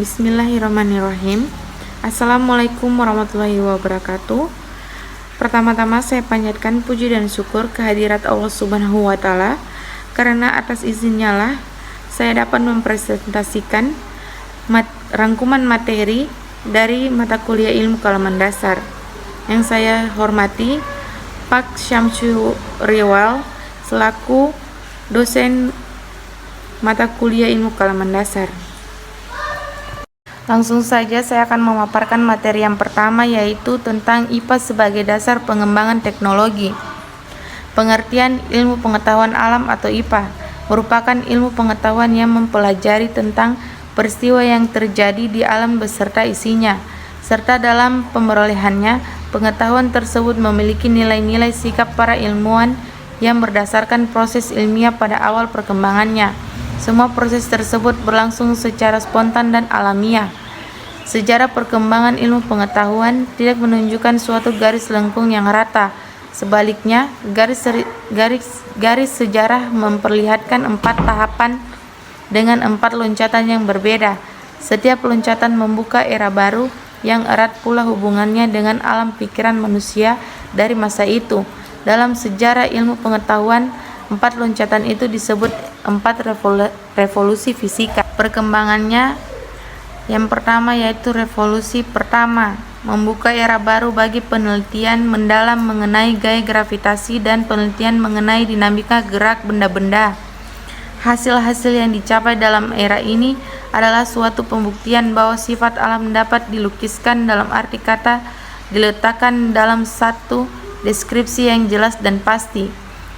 Bismillahirrahmanirrahim. Assalamualaikum warahmatullahi wabarakatuh. Pertama-tama saya panjatkan puji dan syukur kehadirat Allah Subhanahu wa Ta'ala, karena atas izinnya lah saya dapat mempresentasikan rangkuman materi dari mata kuliah Ilmu Kalaman Dasar. Yang saya hormati Pak Syamsu Riwal selaku dosen mata kuliah Ilmu Kalaman Dasar. Langsung saja saya akan memaparkan materi yang pertama, yaitu tentang IPA sebagai dasar pengembangan teknologi. Pengertian ilmu pengetahuan alam atau IPA merupakan ilmu pengetahuan yang mempelajari tentang peristiwa yang terjadi di alam beserta isinya, serta dalam pemerolehannya, pengetahuan tersebut memiliki nilai-nilai sikap para ilmuwan yang berdasarkan proses ilmiah pada awal perkembangannya. Semua proses tersebut berlangsung secara spontan dan alamiah. Sejarah perkembangan ilmu pengetahuan tidak menunjukkan suatu garis lengkung yang rata. Sebaliknya, garis sejarah memperlihatkan 4 tahapan dengan 4 loncatan yang berbeda. Setiap loncatan membuka era baru yang erat pula hubungannya dengan alam pikiran manusia dari masa itu. Dalam sejarah ilmu pengetahuan, 4 loncatan itu disebut 4 revolusi fisika. Perkembangannya yang pertama yaitu revolusi pertama, membuka era baru bagi penelitian mendalam mengenai gaya gravitasi dan penelitian mengenai dinamika gerak benda-benda. Hasil-hasil yang dicapai dalam era ini adalah suatu pembuktian bahwa sifat alam dapat dilukiskan, dalam arti kata diletakkan dalam satu deskripsi yang jelas dan pasti.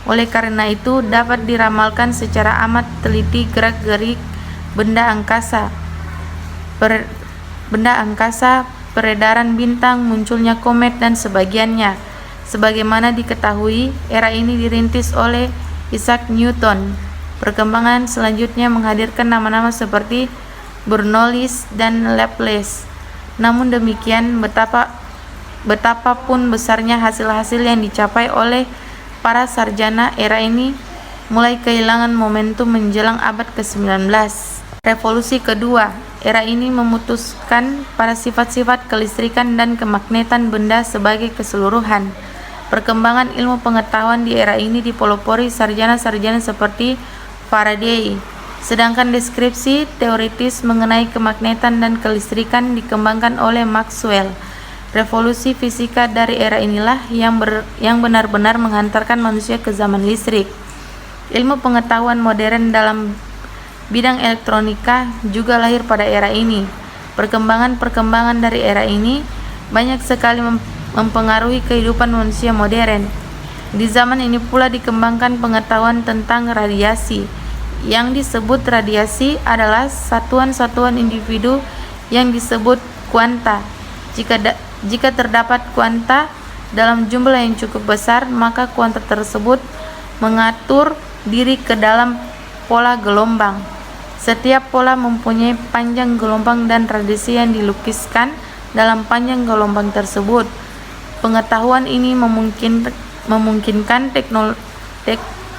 Oleh karena itu, dapat diramalkan secara amat teliti gerak-gerik benda angkasa, peredaran bintang, munculnya komet dan sebagiannya. Sebagaimana diketahui, era ini dirintis oleh Isaac Newton. Perkembangan selanjutnya menghadirkan nama-nama seperti Bernoulli dan Laplace. Namun demikian, betapapun besarnya hasil-hasil yang dicapai oleh para sarjana, era ini mulai kehilangan momentum menjelang abad ke-19. Revolusi kedua, era ini memutuskan pada sifat-sifat kelistrikan dan kemagnetan benda sebagai keseluruhan. Perkembangan ilmu pengetahuan di era ini dipelopori sarjana-sarjana seperti Faraday, sedangkan deskripsi teoritis mengenai kemagnetan dan kelistrikan dikembangkan oleh Maxwell. Revolusi fisika dari era inilah yang benar-benar menghantarkan manusia ke zaman listrik. Ilmu pengetahuan modern dalam bidang elektronika juga lahir pada era ini. Perkembangan dari era ini banyak sekali mempengaruhi kehidupan manusia modern. Di zaman ini pula dikembangkan pengetahuan tentang radiasi. Yang disebut radiasi adalah satuan-satuan individu yang disebut kuanta. Jika terdapat kuanta dalam jumlah yang cukup besar, maka kuanta tersebut mengatur diri ke dalam pola gelombang. Setiap pola mempunyai panjang gelombang dan radiasi yang dilukiskan dalam panjang gelombang tersebut. Pengetahuan ini memungkinkan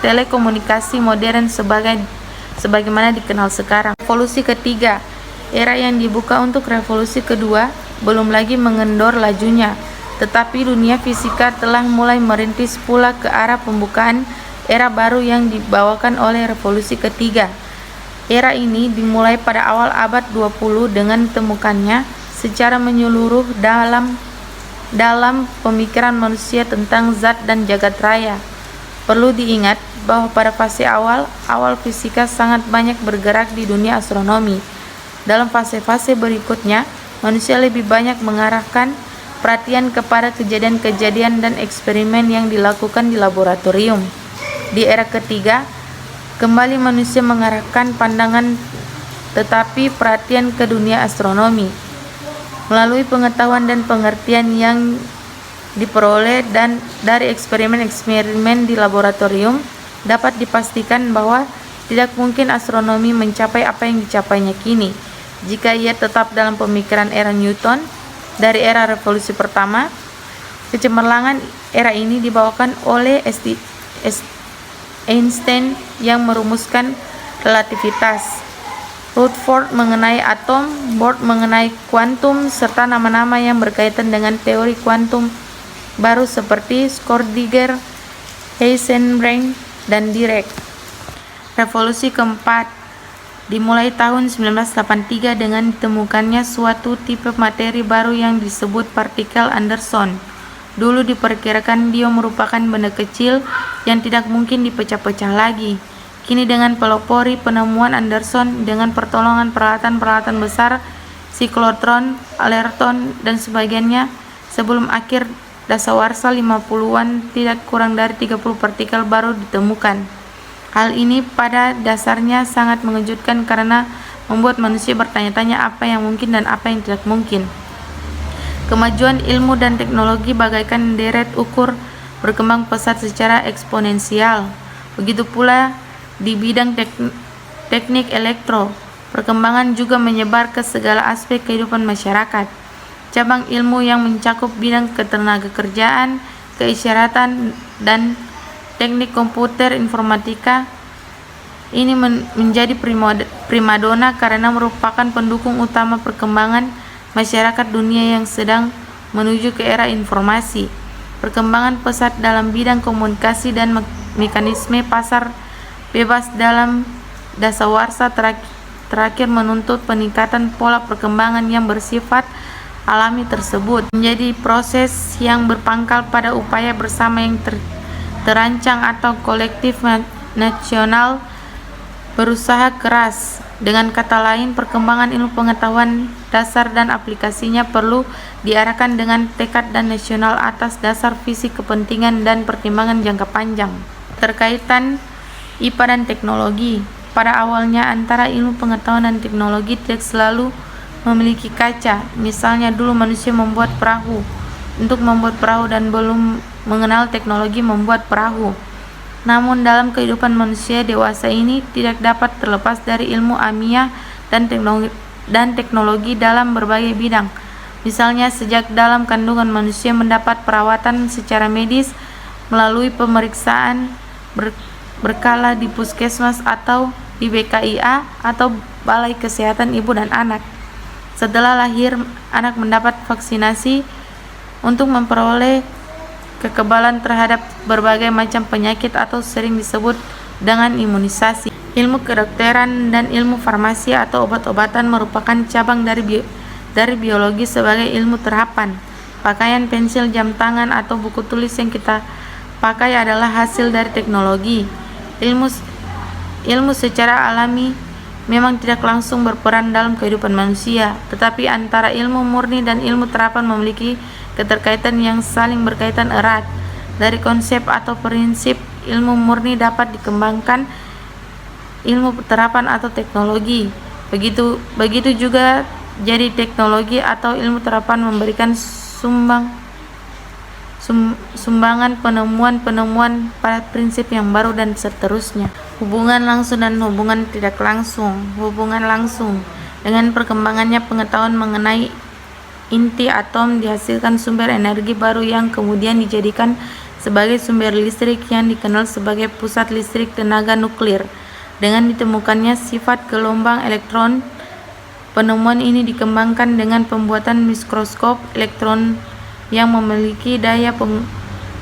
telekomunikasi modern sebagaimana dikenal sekarang. Revolusi ketiga, era yang dibuka untuk revolusi kedua belum lagi mengendor lajunya, tetapi dunia fisika telah mulai merintis pula ke arah pembukaan era baru yang dibawakan oleh revolusi ketiga. Era ini dimulai pada awal abad 20 dengan ditemukannya secara menyeluruh dalam pemikiran manusia tentang zat dan jagat raya. Perlu diingat bahwa pada fase awal fisika sangat banyak bergerak di dunia astronomi. Dalam fase-fase berikutnya, manusia lebih banyak mengarahkan perhatian kepada kejadian-kejadian dan eksperimen yang dilakukan di laboratorium. Di era ketiga, kembali manusia mengarahkan pandangan tetapi perhatian ke dunia astronomi. Melalui pengetahuan dan pengertian yang diperoleh dan dari eksperimen-eksperimen di laboratorium, dapat dipastikan bahwa tidak mungkin astronomi mencapai apa yang dicapainya kini jika ia tetap dalam pemikiran era Newton. Dari era revolusi pertama, kecemerlangan era ini dibawakan oleh Einstein yang merumuskan relativitas. Rutherford mengenai atom, Bohr mengenai kuantum, serta nama-nama yang berkaitan dengan teori kuantum baru seperti Schrödinger, Heisenberg, dan Dirac. Revolusi keempat dimulai tahun 1983 dengan ditemukannya suatu tipe materi baru yang disebut partikel Anderson. Dulu diperkirakan dia merupakan benda kecil yang tidak mungkin dipecah-pecah lagi. Kini dengan pelopori penemuan Anderson dengan pertolongan peralatan-peralatan besar, siklotron, alerton, dan sebagainya, sebelum akhir dasawarsa 50-an tidak kurang dari 30 partikel baru ditemukan. Hal ini pada dasarnya sangat mengejutkan karena membuat manusia bertanya-tanya apa yang mungkin dan apa yang tidak mungkin. Kemajuan ilmu dan teknologi bagaikan deret ukur berkembang pesat secara eksponensial. Begitu pula di bidang teknik elektro, perkembangan juga menyebar ke segala aspek kehidupan masyarakat. Cabang ilmu yang mencakup bidang ketenagakerjaan, keisyaratan, dan teknik komputer informatika ini menjadi primadona karena merupakan pendukung utama perkembangan masyarakat dunia yang sedang menuju ke era informasi. Perkembangan pesat dalam bidang komunikasi dan mekanisme pasar bebas dalam dasawarsa terakhir menuntut peningkatan pola perkembangan yang bersifat alami tersebut menjadi proses yang berpangkal pada upaya bersama yang terancang atau kolektif nasional berusaha keras. Dengan kata lain, perkembangan ilmu pengetahuan dasar dan aplikasinya perlu diarahkan dengan tekad dan nasional atas dasar visi kepentingan dan pertimbangan jangka panjang. Terkaitan IPA dan teknologi. Pada awalnya antara ilmu pengetahuan dan teknologi tidak selalu memiliki kaca. Misalnya dulu manusia membuat perahu untuk membuat perahu dan belum mengenal teknologi membuat perahu. Namun dalam kehidupan manusia dewasa ini tidak dapat terlepas dari ilmu ilmiah dan teknologi dalam berbagai bidang. Misalnya sejak dalam kandungan manusia mendapat perawatan secara medis melalui pemeriksaan berkala di puskesmas atau di BKIA atau Balai Kesehatan Ibu dan Anak. Setelah lahir, anak mendapat vaksinasi untuk memperoleh kekebalan terhadap berbagai macam penyakit atau sering disebut dengan imunisasi. Ilmu kedokteran dan ilmu farmasi atau obat-obatan merupakan cabang dari biologi sebagai ilmu terapan. Pakaian, pensil, jam tangan, atau buku tulis yang kita pakai adalah hasil dari teknologi. Ilmu secara alami memang tidak langsung berperan dalam kehidupan manusia, tetapi antara ilmu murni dan ilmu terapan memiliki keterkaitan yang saling berkaitan erat. Dari konsep atau prinsip ilmu murni dapat dikembangkan ilmu terapan atau teknologi. Begitu juga jadi teknologi atau ilmu terapan memberikan sumbangan penemuan-penemuan pada prinsip yang baru dan seterusnya. Hubungan langsung dan hubungan tidak langsung. Hubungan langsung dengan perkembangannya pengetahuan mengenai inti atom dihasilkan sumber energi baru yang kemudian dijadikan sebagai sumber listrik yang dikenal sebagai pusat listrik tenaga nuklir. Dengan ditemukannya sifat gelombang elektron, penemuan ini dikembangkan dengan pembuatan mikroskop elektron yang memiliki daya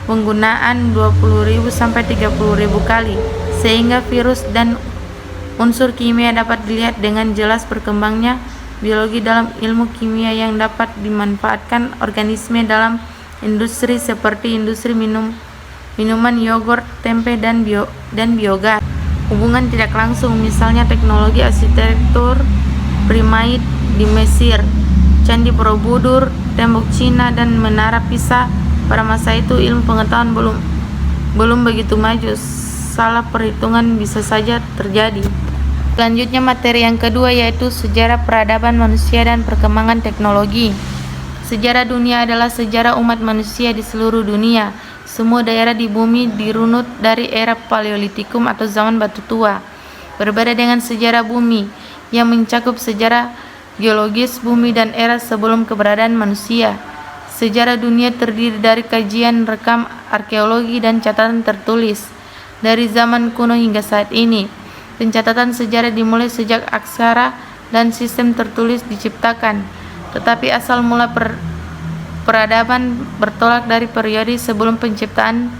penggunaan 20.000 sampai 30.000 kali, sehingga virus dan unsur kimia dapat dilihat dengan jelas. Berkembangnya biologi dalam ilmu kimia yang dapat dimanfaatkan organisme dalam industri seperti industri minuman, yogurt, tempe, dan biogas. Hubungan tidak langsung, misalnya teknologi arsitektur piramid di Mesir, Candi Borobudur, tembok Cina, dan menara Pisa. Pada masa itu ilmu pengetahuan belum begitu maju, salah perhitungan bisa saja terjadi. Selanjutnya materi yang kedua yaitu sejarah peradaban manusia dan perkembangan teknologi. Sejarah dunia adalah sejarah umat manusia di seluruh dunia. Semua daerah di bumi dirunut dari era Paleolitikum atau zaman batu tua. Berbeda dengan sejarah bumi yang mencakup sejarah geologis bumi dan era sebelum keberadaan manusia. Sejarah dunia terdiri dari kajian rekam arkeologi dan catatan tertulis dari zaman kuno hingga saat ini. Pencatatan sejarah dimulai sejak aksara dan sistem tertulis diciptakan, tetapi asal mula peradaban bertolak dari periode sebelum penciptaan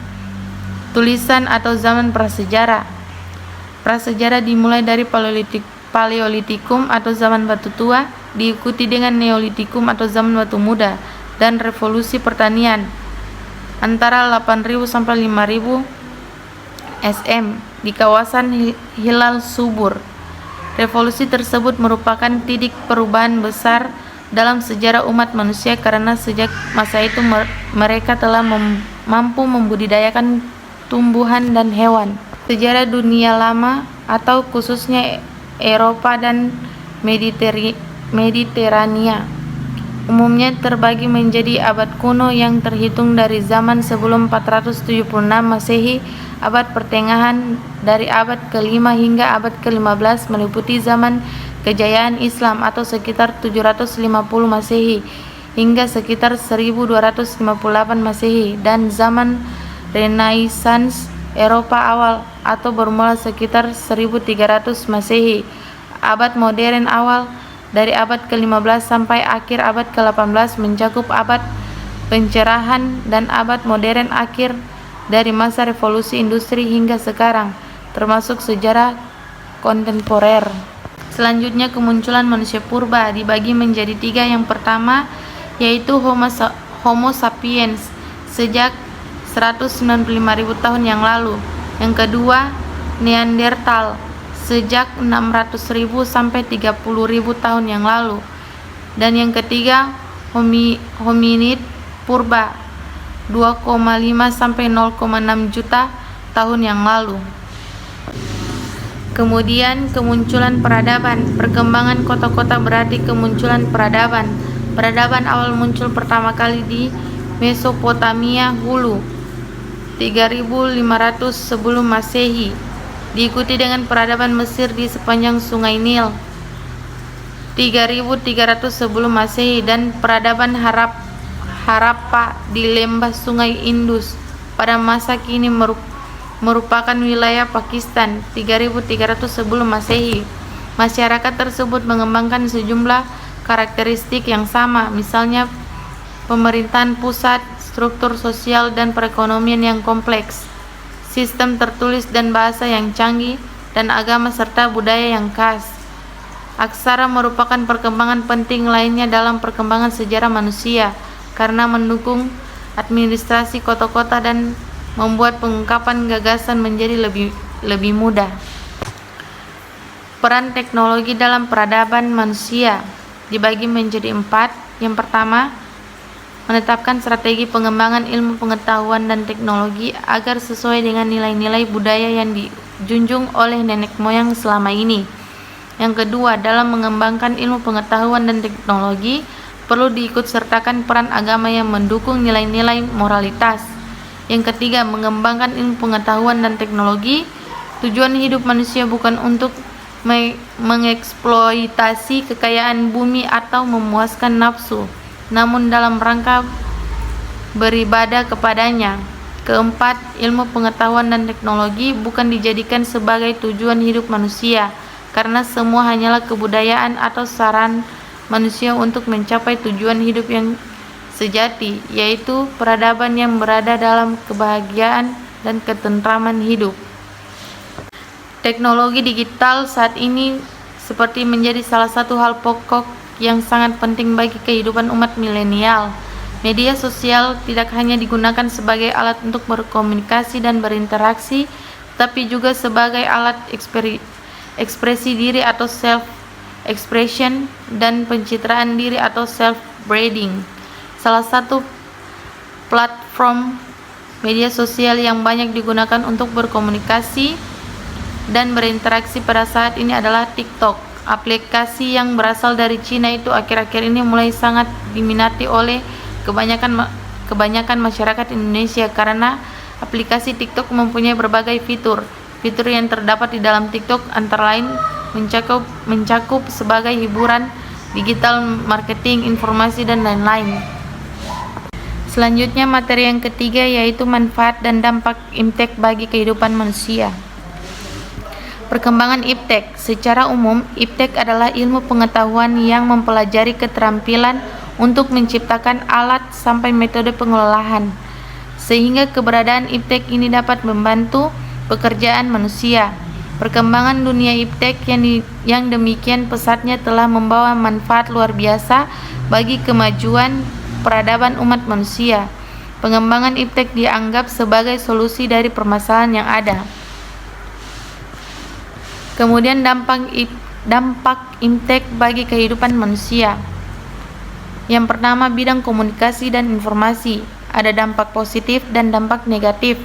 tulisan atau zaman prasejarah. Prasejarah dimulai dari Paleolitikum atau zaman batu tua, diikuti dengan Neolitikum atau zaman batu muda, dan revolusi pertanian antara 8.000 sampai 5.000 SM di kawasan Hilal Subur. Revolusi tersebut merupakan titik perubahan besar dalam sejarah umat manusia karena sejak masa itu mereka telah mampu membudidayakan tumbuhan dan hewan. Sejarah dunia lama atau khususnya Eropa dan Mediterania umumnya terbagi menjadi abad kuno yang terhitung dari zaman sebelum 476 Masehi, abad pertengahan dari abad ke-5 hingga abad ke-15 meliputi zaman kejayaan Islam atau sekitar 750 Masehi hingga sekitar 1258 Masehi, dan zaman Renaissance Eropa awal atau bermula sekitar 1300 Masehi. Abad modern awal dari abad ke-15 sampai akhir abad ke-18 mencakup abad pencerahan, dan abad modern akhir dari masa revolusi industri hingga sekarang, termasuk sejarah kontemporer. Selanjutnya, kemunculan manusia purba dibagi menjadi 3. Yang pertama yaitu Homo sapiens sejak 195.000 tahun yang lalu. Yang kedua, Neanderthal sejak 600.000 sampai 30.000 tahun yang lalu. Dan yang ketiga, hominid purba 2,5 sampai 0,6 juta tahun yang lalu. Kemudian kemunculan peradaban. Perkembangan kota-kota berarti kemunculan peradaban. Peradaban awal muncul pertama kali di Mesopotamia Hulu 3.500 sebelum Masehi, diikuti dengan peradaban Mesir di sepanjang Sungai Nil 3.300 sebelum Masehi, dan peradaban Harappa di lembah Sungai Indus pada masa kini merupakan wilayah Pakistan 3.300 sebelum Masehi. Masyarakat tersebut mengembangkan sejumlah karakteristik yang sama, misalnya pemerintahan pusat, struktur sosial dan perekonomian yang kompleks, sistem tertulis dan bahasa yang canggih, dan agama serta budaya yang khas. Aksara merupakan perkembangan penting lainnya dalam perkembangan sejarah manusia karena mendukung administrasi kota-kota dan membuat pengungkapan gagasan menjadi lebih mudah. Peran teknologi dalam peradaban manusia dibagi menjadi 4. Yang pertama, menetapkan strategi pengembangan ilmu pengetahuan dan teknologi agar sesuai dengan nilai-nilai budaya yang dijunjung oleh nenek moyang selama ini. Yang kedua, dalam mengembangkan ilmu pengetahuan dan teknologi perlu diikutsertakan peran agama yang mendukung nilai-nilai moralitas. Yang ketiga, mengembangkan ilmu pengetahuan dan teknologi. Tujuan hidup manusia bukan untuk mengeksploitasi kekayaan bumi atau memuaskan nafsu, namun dalam rangka beribadah kepadanya. Keempat, ilmu pengetahuan dan teknologi bukan dijadikan sebagai tujuan hidup manusia, karena semua hanyalah kebudayaan atau saran manusia untuk mencapai tujuan hidup yang sejati, yaitu peradaban yang berada dalam kebahagiaan dan ketentraman hidup. Teknologi digital saat ini seperti menjadi salah satu hal pokok yang sangat penting bagi kehidupan umat milenial. Media sosial tidak hanya digunakan sebagai alat untuk berkomunikasi dan berinteraksi, tapi juga sebagai alat ekspresi diri atau self-expression dan pencitraan diri atau self-branding. Salah satu platform media sosial yang banyak digunakan untuk berkomunikasi dan berinteraksi pada saat ini adalah TikTok. Aplikasi yang berasal dari Cina itu akhir-akhir ini mulai sangat diminati oleh kebanyakan masyarakat Indonesia karena aplikasi TikTok mempunyai berbagai fitur. Fitur yang terdapat di dalam TikTok antara lain mencakup sebagai hiburan, digital marketing, informasi, dan lain-lain. Selanjutnya, materi yang ketiga yaitu manfaat dan dampak impact bagi kehidupan manusia. Perkembangan iptek. Secara umum, iptek adalah ilmu pengetahuan yang mempelajari keterampilan untuk menciptakan alat sampai metode pengelolaan, sehingga keberadaan iptek ini dapat membantu pekerjaan manusia. Perkembangan dunia iptek yang demikian pesatnya telah membawa manfaat luar biasa bagi kemajuan peradaban umat manusia. Pengembangan iptek dianggap sebagai solusi dari permasalahan yang ada. Kemudian dampak iptek bagi kehidupan manusia. Yang pertama, bidang komunikasi dan informasi. Ada dampak positif dan dampak negatif.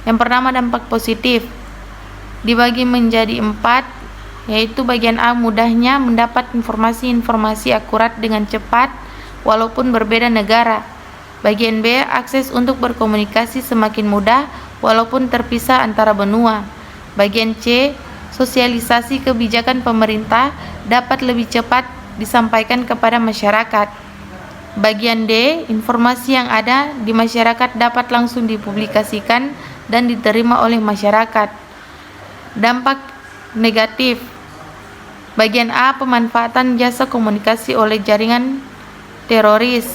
Yang pertama, dampak positif dibagi menjadi 4, yaitu bagian A, mudahnya mendapat informasi-informasi akurat dengan cepat walaupun berbeda negara. Bagian B, akses untuk berkomunikasi semakin mudah walaupun terpisah antara benua. Bagian C, sosialisasi kebijakan pemerintah dapat lebih cepat disampaikan kepada masyarakat. Bagian D, informasi yang ada di masyarakat dapat langsung dipublikasikan dan diterima oleh masyarakat. Dampak negatif. Bagian A, pemanfaatan jasa komunikasi oleh jaringan teroris.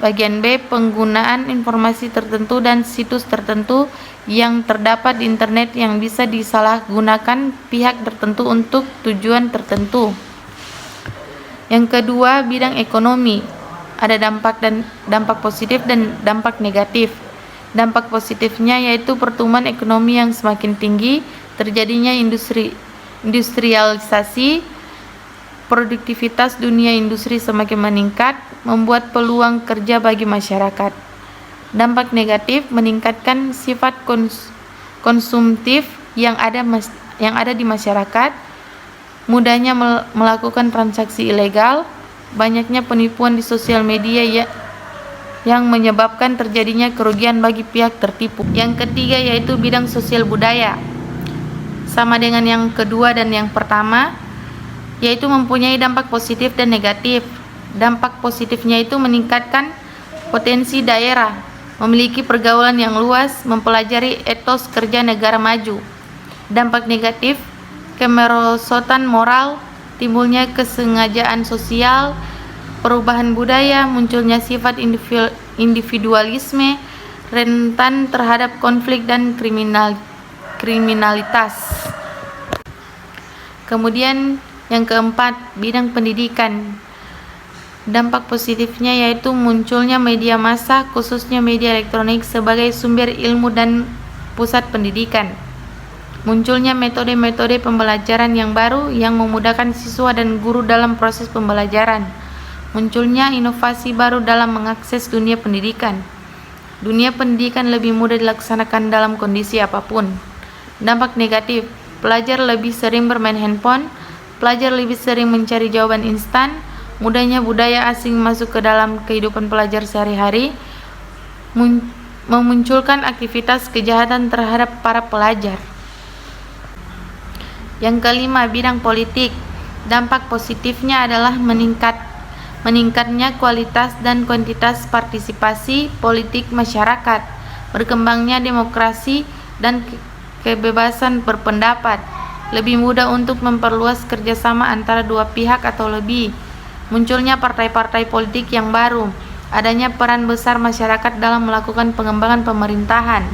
Bagian B, penggunaan informasi tertentu dan situs tertentu yang terdapat di internet yang bisa disalahgunakan pihak tertentu untuk tujuan tertentu. Yang kedua, bidang ekonomi. Ada dampak positif dan dampak negatif. Dampak positifnya yaitu pertumbuhan ekonomi yang semakin tinggi, terjadinya industrialisasi, produktivitas dunia industri semakin meningkat, membuat peluang kerja bagi masyarakat. Dampak negatif, meningkatkan sifat konsumtif yang ada di masyarakat, mudahnya melakukan transaksi ilegal, banyaknya penipuan di sosial media yang menyebabkan terjadinya kerugian bagi pihak tertipu. Yang ketiga yaitu bidang sosial budaya. Sama dengan yang kedua dan yang pertama, yaitu mempunyai dampak positif dan negatif. Dampak positifnya itu meningkatkan potensi daerah, memiliki pergaulan yang luas, mempelajari etos kerja negara maju. Dampak negatif, kemerosotan moral, timbulnya kesengajaan sosial, perubahan budaya, munculnya sifat individualisme, rentan terhadap konflik dan kriminalitas. Kemudian yang keempat, bidang pendidikan. Dampak positifnya yaitu munculnya media massa, khususnya media elektronik sebagai sumber ilmu dan pusat pendidikan. Munculnya metode-metode pembelajaran yang baru yang memudahkan siswa dan guru dalam proses pembelajaran. Munculnya inovasi baru dalam mengakses dunia pendidikan. Dunia pendidikan lebih mudah dilaksanakan dalam kondisi apapun. Dampak negatif, pelajar lebih sering bermain handphone, pelajar lebih sering mencari jawaban instan, mudahnya budaya asing masuk ke dalam kehidupan pelajar sehari-hari, memunculkan aktivitas kejahatan terhadap para pelajar. Yang kelima, bidang politik. Dampak positifnya adalah meningkatnya kualitas dan kuantitas partisipasi politik masyarakat, berkembangnya demokrasi dan kebebasan berpendapat, lebih mudah untuk memperluas kerjasama antara dua pihak atau lebih, munculnya partai-partai politik yang baru, adanya peran besar masyarakat dalam melakukan pengembangan pemerintahan.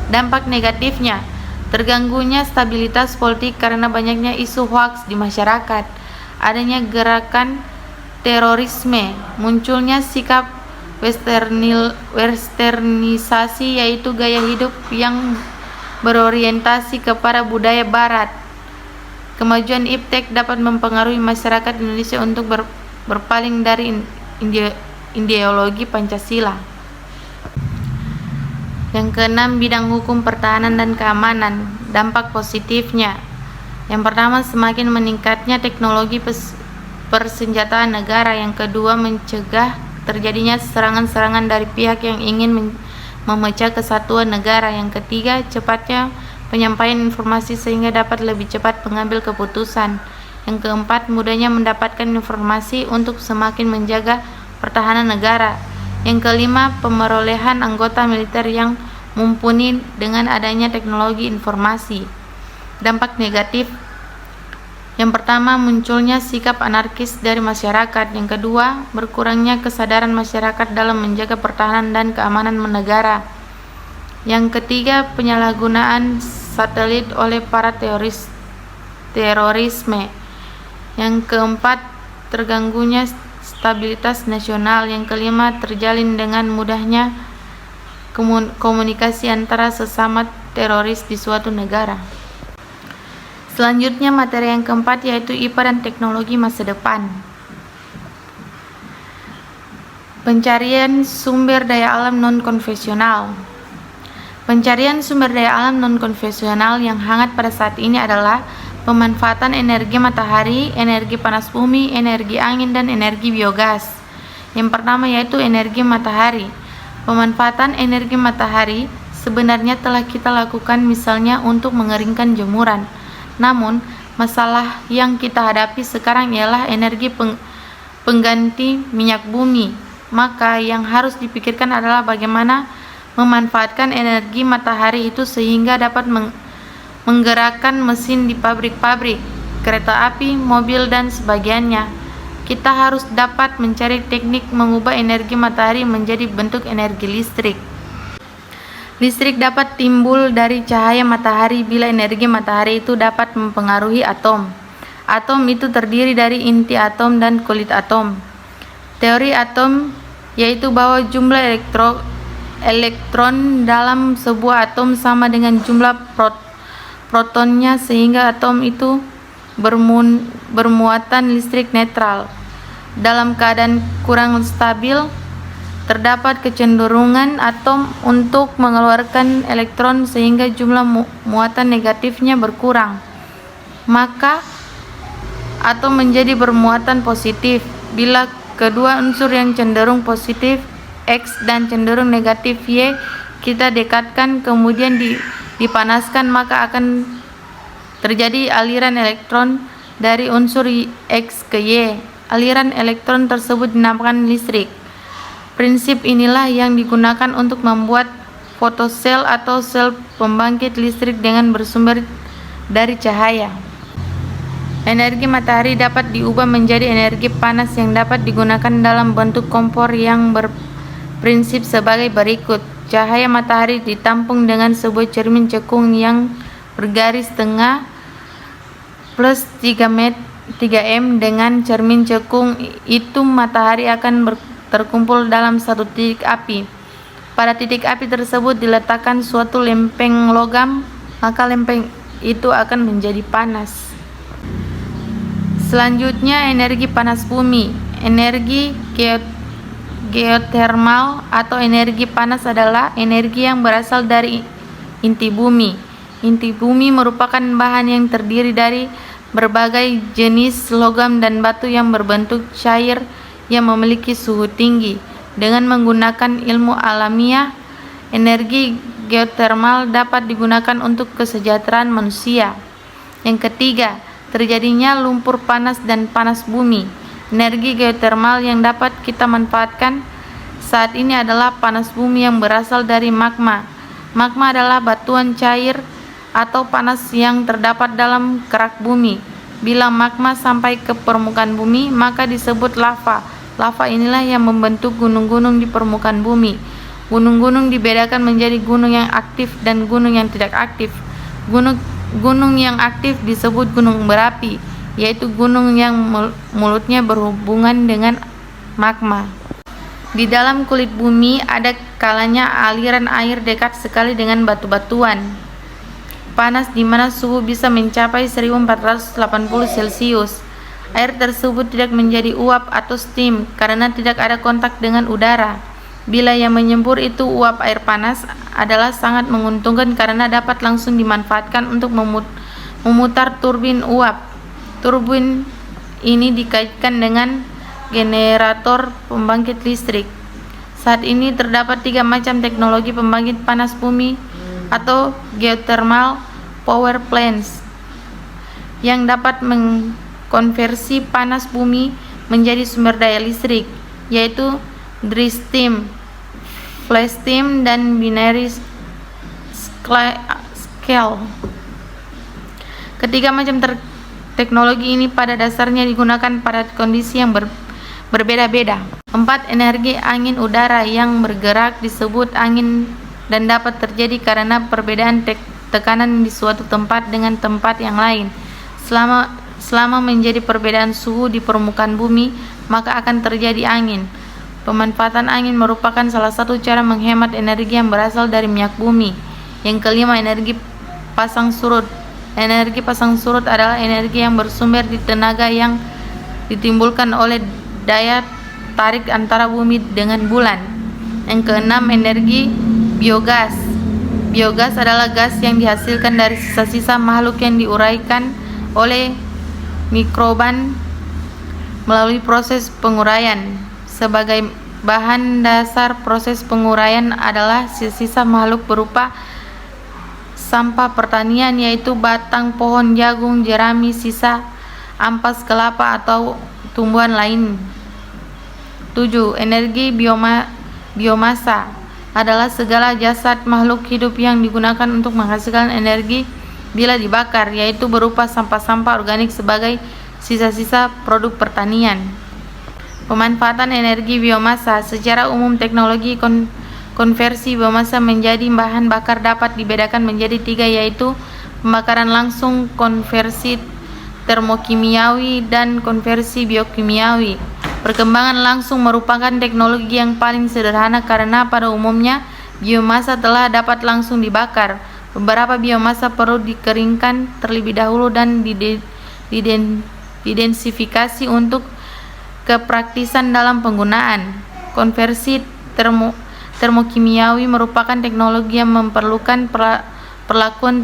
Dampak negatifnya, terganggunya stabilitas politik karena banyaknya isu hoaks di masyarakat, adanya gerakan terorisme, munculnya sikap westernisasi yaitu gaya hidup yang berorientasi kepada budaya barat. Kemajuan iptek dapat mempengaruhi masyarakat Indonesia untuk berpaling dari ideologi Pancasila. Yang keenam, bidang hukum, pertahanan, dan keamanan. Dampak positifnya, yang pertama, semakin meningkatnya teknologi persenjataan negara. Yang kedua, mencegah terjadinya serangan-serangan dari pihak yang ingin memecah kesatuan negara. Yang ketiga, cepatnya penyampaian informasi sehingga dapat lebih cepat mengambil keputusan. Yang keempat, mudahnya mendapatkan informasi untuk semakin menjaga pertahanan negara. Yang kelima, pemerolehan anggota militer yang mumpuni dengan adanya teknologi informasi. Dampak negatif. Yang pertama, munculnya sikap anarkis dari masyarakat. Yang kedua, berkurangnya kesadaran masyarakat dalam menjaga pertahanan dan keamanan negara. Yang ketiga, penyalahgunaan satelit oleh para terorisme. Yang keempat, terganggunya stabilitas nasional. Yang kelima, terjalin dengan mudahnya komunikasi antara sesama teroris di suatu negara. Selanjutnya, materi yang keempat yaitu IPA dan teknologi masa depan. Pencarian sumber daya alam non-konvensional. Pencarian sumber daya alam non-konvensional yang hangat pada saat ini adalah pemanfaatan energi matahari, energi panas bumi, energi angin, dan energi biogas. Yang pertama yaitu energi matahari. Pemanfaatan energi matahari sebenarnya telah kita lakukan misalnya untuk mengeringkan jemuran. Namun, masalah yang kita hadapi sekarang ialah energi pengganti minyak bumi. Maka yang harus dipikirkan adalah bagaimana memanfaatkan energi matahari itu sehingga dapat menggerakkan mesin di pabrik-pabrik, kereta api, mobil, dan sebagainya. Kita harus dapat mencari teknik mengubah energi matahari menjadi bentuk energi listrik. Listrik dapat timbul dari cahaya matahari bila energi matahari itu dapat mempengaruhi atom. Atom itu terdiri dari inti atom dan kulit atom. Teori atom yaitu bahwa jumlah elektron dalam sebuah atom sama dengan jumlah protonnya sehingga atom itu bermuatan listrik netral. Dalam keadaan kurang stabil, terdapat kecenderungan atom untuk mengeluarkan elektron sehingga jumlah muatan negatifnya berkurang. Maka atom menjadi bermuatan positif. Bila kedua unsur yang cenderung positif X dan cenderung negatif Y kita dekatkan kemudian dipanaskan, maka akan terjadi aliran elektron dari unsur X ke Y. Aliran elektron tersebut dinamakan listrik. Prinsip inilah yang digunakan untuk membuat fotosel atau sel pembangkit listrik dengan bersumber dari cahaya. Energi matahari dapat diubah menjadi energi panas yang dapat digunakan dalam bentuk kompor yang berprinsip sebagai berikut. Cahaya matahari ditampung dengan sebuah cermin cekung yang bergaris tengah plus 3M. Dengan cermin cekung itu matahari akan terkumpul dalam satu titik api. Pada titik api tersebut diletakkan suatu lempeng logam, maka lempeng itu akan menjadi panas. Selanjutnya, energi panas bumi. Energi geotermal atau energi panas adalah energi yang berasal dari inti bumi. Inti bumi merupakan bahan yang terdiri dari berbagai jenis logam dan batu yang berbentuk cair yang memiliki suhu tinggi. Dengan menggunakan ilmu alamiah, energi geotermal dapat digunakan untuk kesejahteraan manusia. Yang ketiga, terjadinya lumpur panas dan panas bumi. Energi geotermal yang dapat kita manfaatkan saat ini adalah panas bumi yang berasal dari magma. Magma adalah batuan cair atau panas yang terdapat dalam kerak bumi. Bila magma sampai ke permukaan bumi, maka disebut lava. Lava inilah yang membentuk gunung-gunung di permukaan bumi. Gunung-gunung dibedakan menjadi gunung yang aktif dan gunung yang tidak aktif. Gunung yang aktif disebut gunung berapi, yaitu gunung yang mulutnya berhubungan dengan magma. Di dalam kulit bumi ada kalanya aliran air dekat sekali dengan batu-batuan panas di mana suhu bisa mencapai 1480 Celcius. Air tersebut tidak menjadi uap atau steam karena tidak ada kontak dengan udara. Bila yang menyembur itu uap air panas adalah sangat menguntungkan karena dapat langsung dimanfaatkan untuk memutar turbin uap. Turbin ini dikaitkan dengan generator pembangkit listrik. Saat ini terdapat 3 macam teknologi pembangkit panas bumi atau geothermal power plants yang dapat konversi panas bumi menjadi sumber daya listrik, yaitu dry steam, flash steam, dan binary scale. Ketiga macam teknologi ini pada dasarnya digunakan pada kondisi yang berbeda-beda. 4. Energi angin udara yang bergerak disebut angin dan dapat terjadi karena perbedaan tekanan di suatu tempat dengan tempat yang lain. Selama menjadi perbedaan suhu di permukaan bumi, maka akan terjadi angin. Pemanfaatan angin merupakan salah satu cara menghemat energi yang berasal dari minyak bumi. Yang kelima, energi pasang surut. Energi pasang surut adalah energi yang bersumber di tenaga yang ditimbulkan oleh daya tarik antara bumi dengan bulan. Yang keenam, energi biogas. Biogas adalah gas yang dihasilkan dari sisa-sisa makhluk yang diuraikan oleh mikroban melalui proses penguraian. Sebagai bahan dasar proses penguraian adalah sisa makhluk berupa sampah pertanian, yaitu batang pohon jagung, jerami, sisa ampas kelapa atau tumbuhan lain. 7. Energi biomasa adalah segala jasad makhluk hidup yang digunakan untuk menghasilkan energi bila dibakar, yaitu berupa sampah-sampah organik sebagai sisa-sisa produk pertanian. Pemanfaatan energi biomasa. Secara umum, teknologi konversi biomasa menjadi bahan bakar dapat dibedakan menjadi 3, yaitu pembakaran langsung, konversi termokimiawi, dan konversi biokimiawi. Perkembangan langsung merupakan teknologi yang paling sederhana karena pada umumnya biomasa telah dapat langsung dibakar. Beberapa biomasa perlu dikeringkan terlebih dahulu dan didensifikasi untuk kepraktisan dalam penggunaan. Konversi termokimiawi merupakan teknologi yang memerlukan perlakuan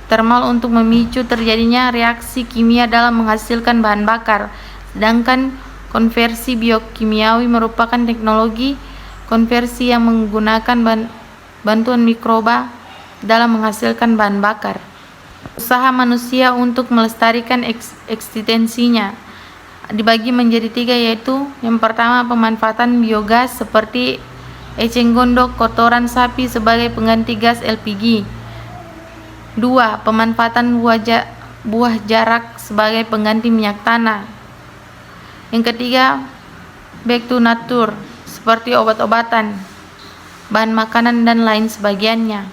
termal untuk memicu terjadinya reaksi kimia dalam menghasilkan bahan bakar. Sedangkan konversi biokimiawi merupakan teknologi konversi yang menggunakan bantuan mikroba dalam menghasilkan bahan bakar. Usaha manusia untuk melestarikan eksistensinya dibagi menjadi 3, yaitu yang pertama, pemanfaatan biogas seperti eceng gondok, kotoran sapi sebagai pengganti gas LPG. 2. Pemanfaatan buah jarak sebagai pengganti minyak tanah. Yang ketiga, back to nature seperti obat-obatan, bahan makanan, dan lain sebagainya.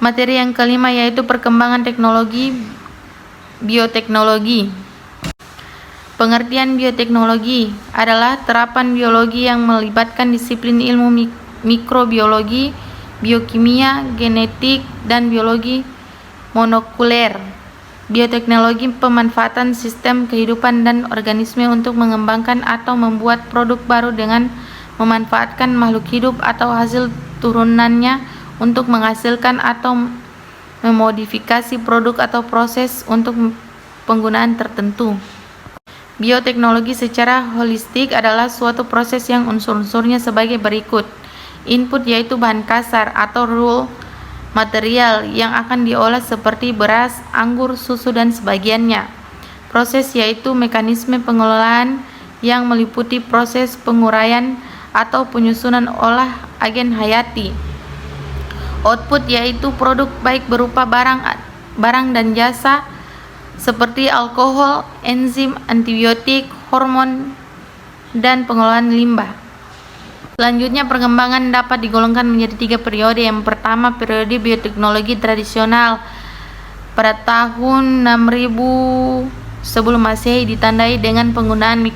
Materi yang kelima yaitu perkembangan teknologi bioteknologi. Pengertian bioteknologi adalah terapan biologi yang melibatkan disiplin ilmu mikrobiologi, biokimia, genetik, dan biologi molekuler. Bioteknologi pemanfaatan sistem kehidupan dan organisme untuk mengembangkan atau membuat produk baru dengan memanfaatkan makhluk hidup atau hasil turunannya untuk menghasilkan atau memodifikasi produk atau proses untuk penggunaan tertentu. Bioteknologi secara holistik adalah suatu proses yang unsur-unsurnya sebagai berikut. Input yaitu bahan kasar atau raw material yang akan diolah seperti beras, anggur, susu, dan sebagainya. Proses yaitu mekanisme pengelolaan yang meliputi proses penguraian atau penyusunan olah agen hayati. Output yaitu produk baik berupa barang dan jasa seperti alkohol, enzim, antibiotik, hormon, dan pengolahan limbah. Selanjutnya, perkembangan dapat digolongkan menjadi 3 periode. Yang pertama, periode bioteknologi tradisional. Pada tahun 6000 sebelum Masehi ditandai dengan penggunaan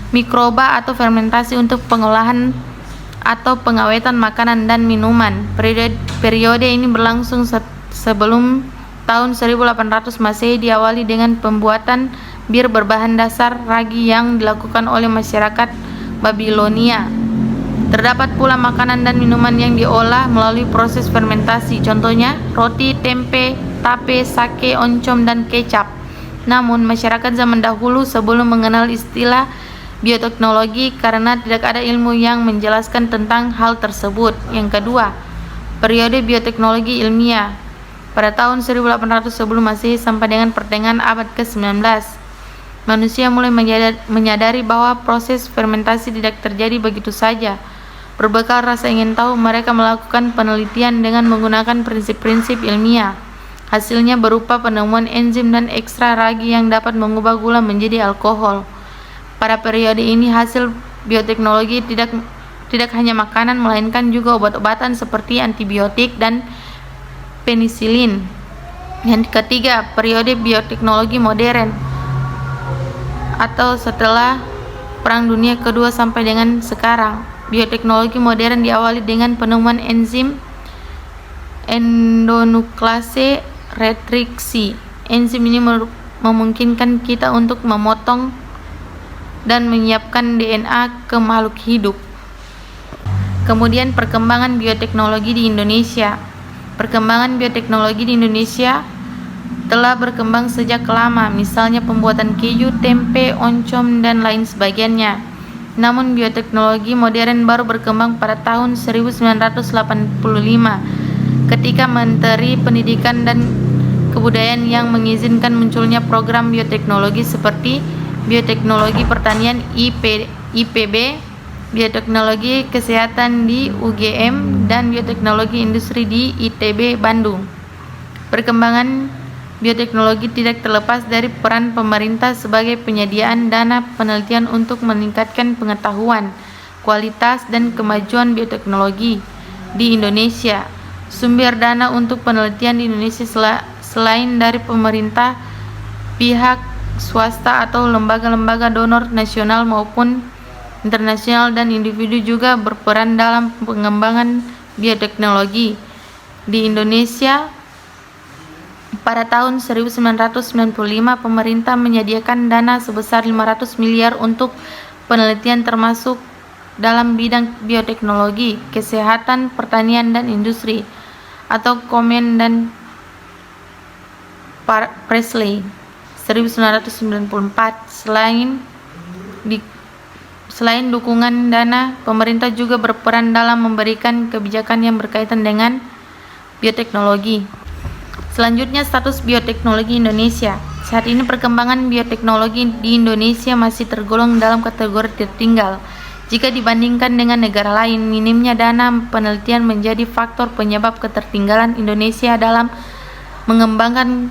mikroba atau fermentasi untuk pengolahan atau pengawetan makanan dan minuman. Periode ini berlangsung sebelum tahun 1800 Masehi, diawali dengan pembuatan bir berbahan dasar ragi yang dilakukan oleh masyarakat Babilonia. Terdapat pula makanan dan minuman yang diolah melalui proses fermentasi, contohnya roti, tempe, tape, sake, oncom, dan kecap. Namun, masyarakat zaman dahulu sebelum mengenal istilah bioteknologi karena tidak ada ilmu yang menjelaskan tentang hal tersebut. Yang kedua, periode bioteknologi ilmiah. Pada tahun 1800 sebelum Masehi sampai dengan pertengahan abad ke-19, manusia mulai menyadari bahwa proses fermentasi tidak terjadi begitu saja. Berbekal rasa ingin tahu, mereka melakukan penelitian dengan menggunakan prinsip-prinsip ilmiah. Hasilnya berupa penemuan enzim dan ekstra ragi yang dapat mengubah gula menjadi alkohol. Pada periode ini hasil bioteknologi tidak hanya makanan melainkan juga obat-obatan seperti antibiotik dan penisilin. Yang ketiga, periode bioteknologi modern atau setelah Perang Dunia Kedua sampai dengan sekarang. Bioteknologi modern diawali dengan penemuan enzim endonuklease retriksi. Enzim ini memungkinkan kita untuk memotong dan menyiapkan DNA ke makhluk hidup. Kemudian perkembangan bioteknologi di Indonesia. Perkembangan bioteknologi di Indonesia telah berkembang sejak lama, misalnya pembuatan keju, tempe, oncom, dan lain sebagainya. Namun bioteknologi modern baru berkembang pada tahun 1985 ketika Menteri Pendidikan dan Kebudayaan yang mengizinkan munculnya program bioteknologi seperti bioteknologi pertanian IPB, bioteknologi kesehatan di UGM, dan bioteknologi industri di ITB Bandung. Perkembangan bioteknologi tidak terlepas dari peran pemerintah sebagai penyediaan dana penelitian untuk meningkatkan pengetahuan, kualitas, dan kemajuan bioteknologi di Indonesia. Sumber dana untuk penelitian di Indonesia selain dari pemerintah, pihak swasta atau lembaga-lembaga donor nasional maupun internasional dan individu juga berperan dalam pengembangan bioteknologi di Indonesia. Pada tahun 1995 pemerintah menyediakan dana sebesar 500 miliar untuk penelitian termasuk dalam bidang bioteknologi, kesehatan, pertanian, dan industri atau Komen dan Presley 1994. Selain dukungan dana, pemerintah juga berperan dalam memberikan kebijakan yang berkaitan dengan bioteknologi. Selanjutnya, status bioteknologi Indonesia. Saat ini perkembangan bioteknologi di Indonesia masih tergolong dalam kategori tertinggal. Jika dibandingkan dengan negara lain, minimnya dana penelitian menjadi faktor penyebab ketertinggalan Indonesia dalam mengembangkan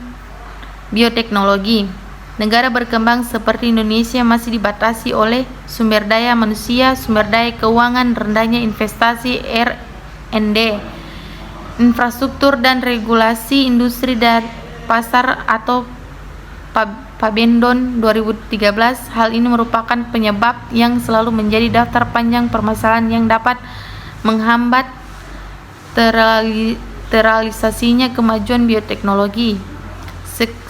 bioteknologi. Negara berkembang seperti Indonesia masih dibatasi oleh sumber daya manusia, sumber daya keuangan, rendahnya investasi R&D, infrastruktur, dan regulasi industri dan pasar atau Pabendon 2013. Hal ini merupakan penyebab yang selalu menjadi daftar panjang permasalahan yang dapat menghambat terrealisasinya kemajuan bioteknologi.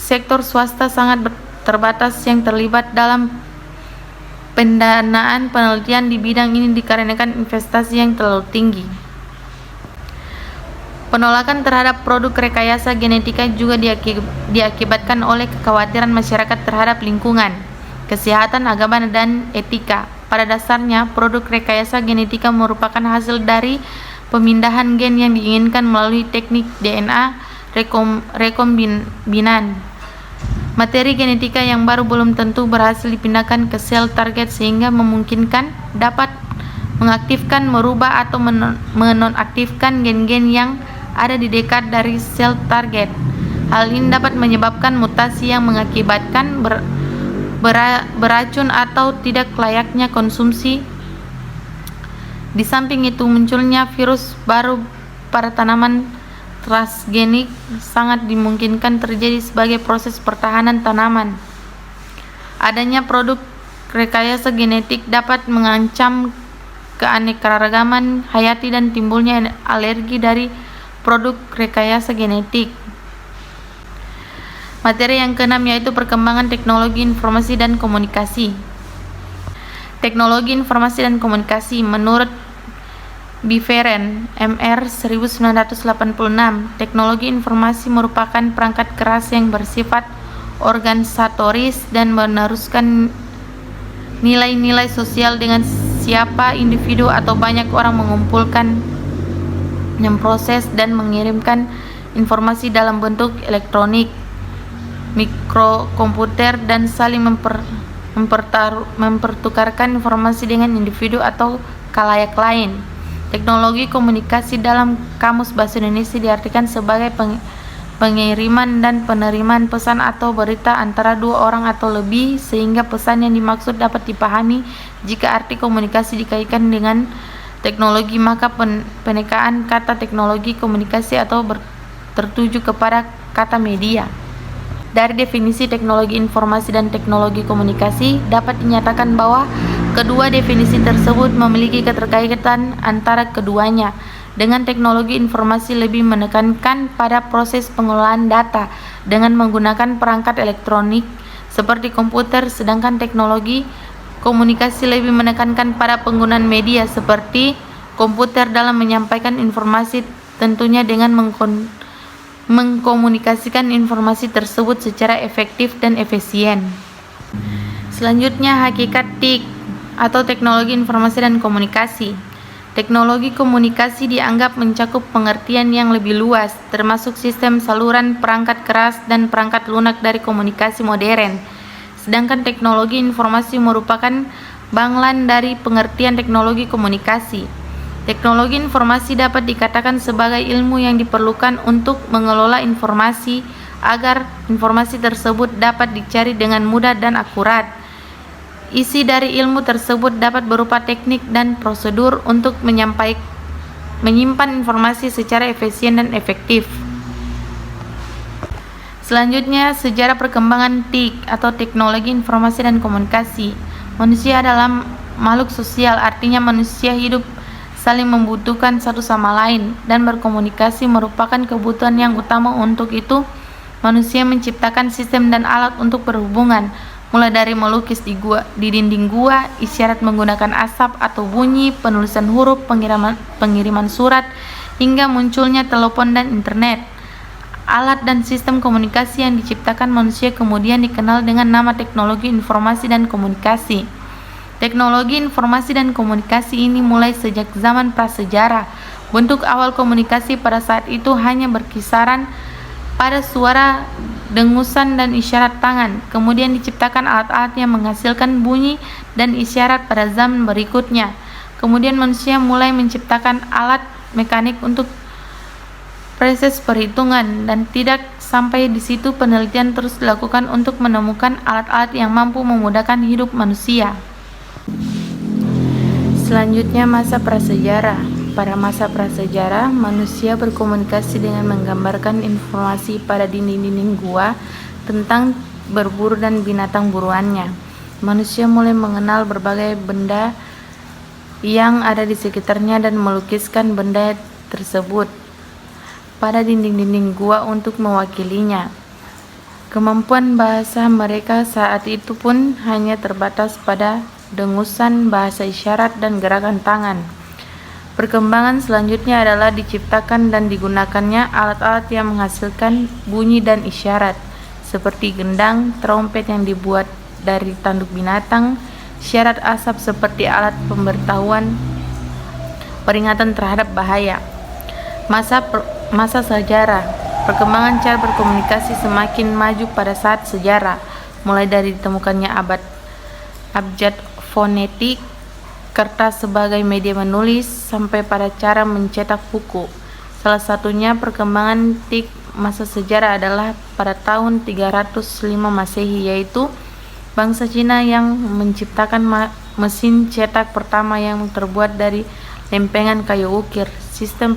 Sektor swasta sangat terbatas yang terlibat dalam pendanaan penelitian di bidang ini dikarenakan investasi yang terlalu tinggi. Penolakan terhadap produk rekayasa genetika juga diakibatkan oleh kekhawatiran masyarakat terhadap lingkungan, kesehatan, agama, dan etika. Pada dasarnya, produk rekayasa genetika merupakan hasil dari pemindahan gen yang diinginkan melalui teknik DNA rekombinan. Materi genetika yang baru belum tentu berhasil dipindahkan ke sel target sehingga memungkinkan dapat mengaktifkan, merubah, atau menonaktifkan gen-gen yang ada di dekat dari sel target. Hal ini dapat menyebabkan mutasi yang mengakibatkan beracun atau tidak layaknya konsumsi. Di samping itu, munculnya virus baru pada tanaman transgenik sangat dimungkinkan terjadi sebagai proses pertahanan tanaman. Adanya produk rekayasa genetik dapat mengancam keanekaragaman hayati dan timbulnya alergi dari produk rekayasa genetik. Materi yang keenam yaitu perkembangan teknologi informasi dan komunikasi. Teknologi informasi dan komunikasi menurut Biveren, Mr. 1986, teknologi informasi merupakan perangkat keras yang bersifat organisatoris dan meneruskan nilai-nilai sosial dengan siapa individu atau banyak orang mengumpulkan, memproses, dan mengirimkan informasi dalam bentuk elektronik, mikrokomputer, dan saling mempertukarkan informasi dengan individu atau khalayak lain. Teknologi komunikasi dalam Kamus Bahasa Indonesia diartikan sebagai pengiriman dan penerimaan pesan atau berita antara dua orang atau lebih, sehingga pesan yang dimaksud dapat dipahami. Jika arti komunikasi dikaitkan dengan teknologi, maka penekaan kata teknologi komunikasi atau tertuju kepada kata media. Dari definisi teknologi informasi dan teknologi komunikasi, dapat dinyatakan bahwa kedua definisi tersebut memiliki keterkaitan antara keduanya. Dengan teknologi informasi lebih menekankan pada proses pengelolaan data dengan menggunakan perangkat elektronik seperti komputer, sedangkan teknologi komunikasi lebih menekankan pada penggunaan media seperti komputer dalam menyampaikan informasi, tentunya dengan mengkomunikasikan informasi tersebut secara efektif dan efisien. Selanjutnya, hakikat TIC atau teknologi informasi dan komunikasi. Teknologi komunikasi dianggap mencakup pengertian yang lebih luas, termasuk sistem saluran, perangkat keras, dan perangkat lunak dari komunikasi modern. Sedangkan teknologi informasi merupakan banglahan dari pengertian teknologi komunikasi. Teknologi informasi dapat dikatakan sebagai ilmu yang diperlukan untuk mengelola informasi agar informasi tersebut dapat dicari dengan mudah dan akurat. Isi dari ilmu tersebut dapat berupa teknik dan prosedur untuk menyimpan informasi secara efisien dan efektif. Selanjutnya, sejarah perkembangan TIC atau teknologi informasi dan komunikasi. Manusia adalah makhluk sosial, artinya manusia hidup saling membutuhkan satu sama lain, dan berkomunikasi merupakan kebutuhan yang utama. Untuk itu, manusia menciptakan sistem dan alat untuk berhubungan, mulai dari melukis di dinding gua, isyarat menggunakan asap atau bunyi, penulisan huruf, pengiriman surat, hingga munculnya telepon dan internet. Alat dan sistem komunikasi yang diciptakan manusia kemudian dikenal dengan nama teknologi informasi dan komunikasi. Teknologi informasi dan komunikasi ini mulai sejak zaman prasejarah. Bentuk awal komunikasi pada saat itu hanya berkisaran pada suara, dengusan, dan isyarat tangan. Kemudian diciptakan alat-alat yang menghasilkan bunyi dan isyarat pada zaman berikutnya. Kemudian manusia mulai menciptakan alat mekanik untuk proses perhitungan, dan tidak sampai di situ penelitian terus dilakukan untuk menemukan alat-alat yang mampu memudahkan hidup manusia. Selanjutnya, masa prasejarah. Pada masa prasejarah, manusia berkomunikasi dengan menggambarkan informasi pada dinding-dinding gua tentang berburu dan binatang buruannya. Manusia mulai mengenal berbagai benda yang ada di sekitarnya dan melukiskan benda tersebut pada dinding-dinding gua untuk mewakilinya. Kemampuan bahasa mereka saat itu pun hanya terbatas pada dengusan, bahasa isyarat, dan gerakan tangan. Perkembangan selanjutnya adalah diciptakan dan digunakannya alat-alat yang menghasilkan bunyi dan isyarat, seperti gendang, trompet yang dibuat dari tanduk binatang, isyarat asap seperti alat pemberitahuan peringatan terhadap bahaya. Masa sejarah. Perkembangan cara berkomunikasi semakin maju pada saat sejarah, mulai dari ditemukannya abjad fonetik, kertas sebagai media menulis, sampai pada cara mencetak buku. Salah satunya perkembangan TIC masa sejarah adalah pada tahun 305 Masehi, yaitu bangsa Cina yang menciptakan mesin cetak pertama yang terbuat dari lempengan kayu ukir. Sistem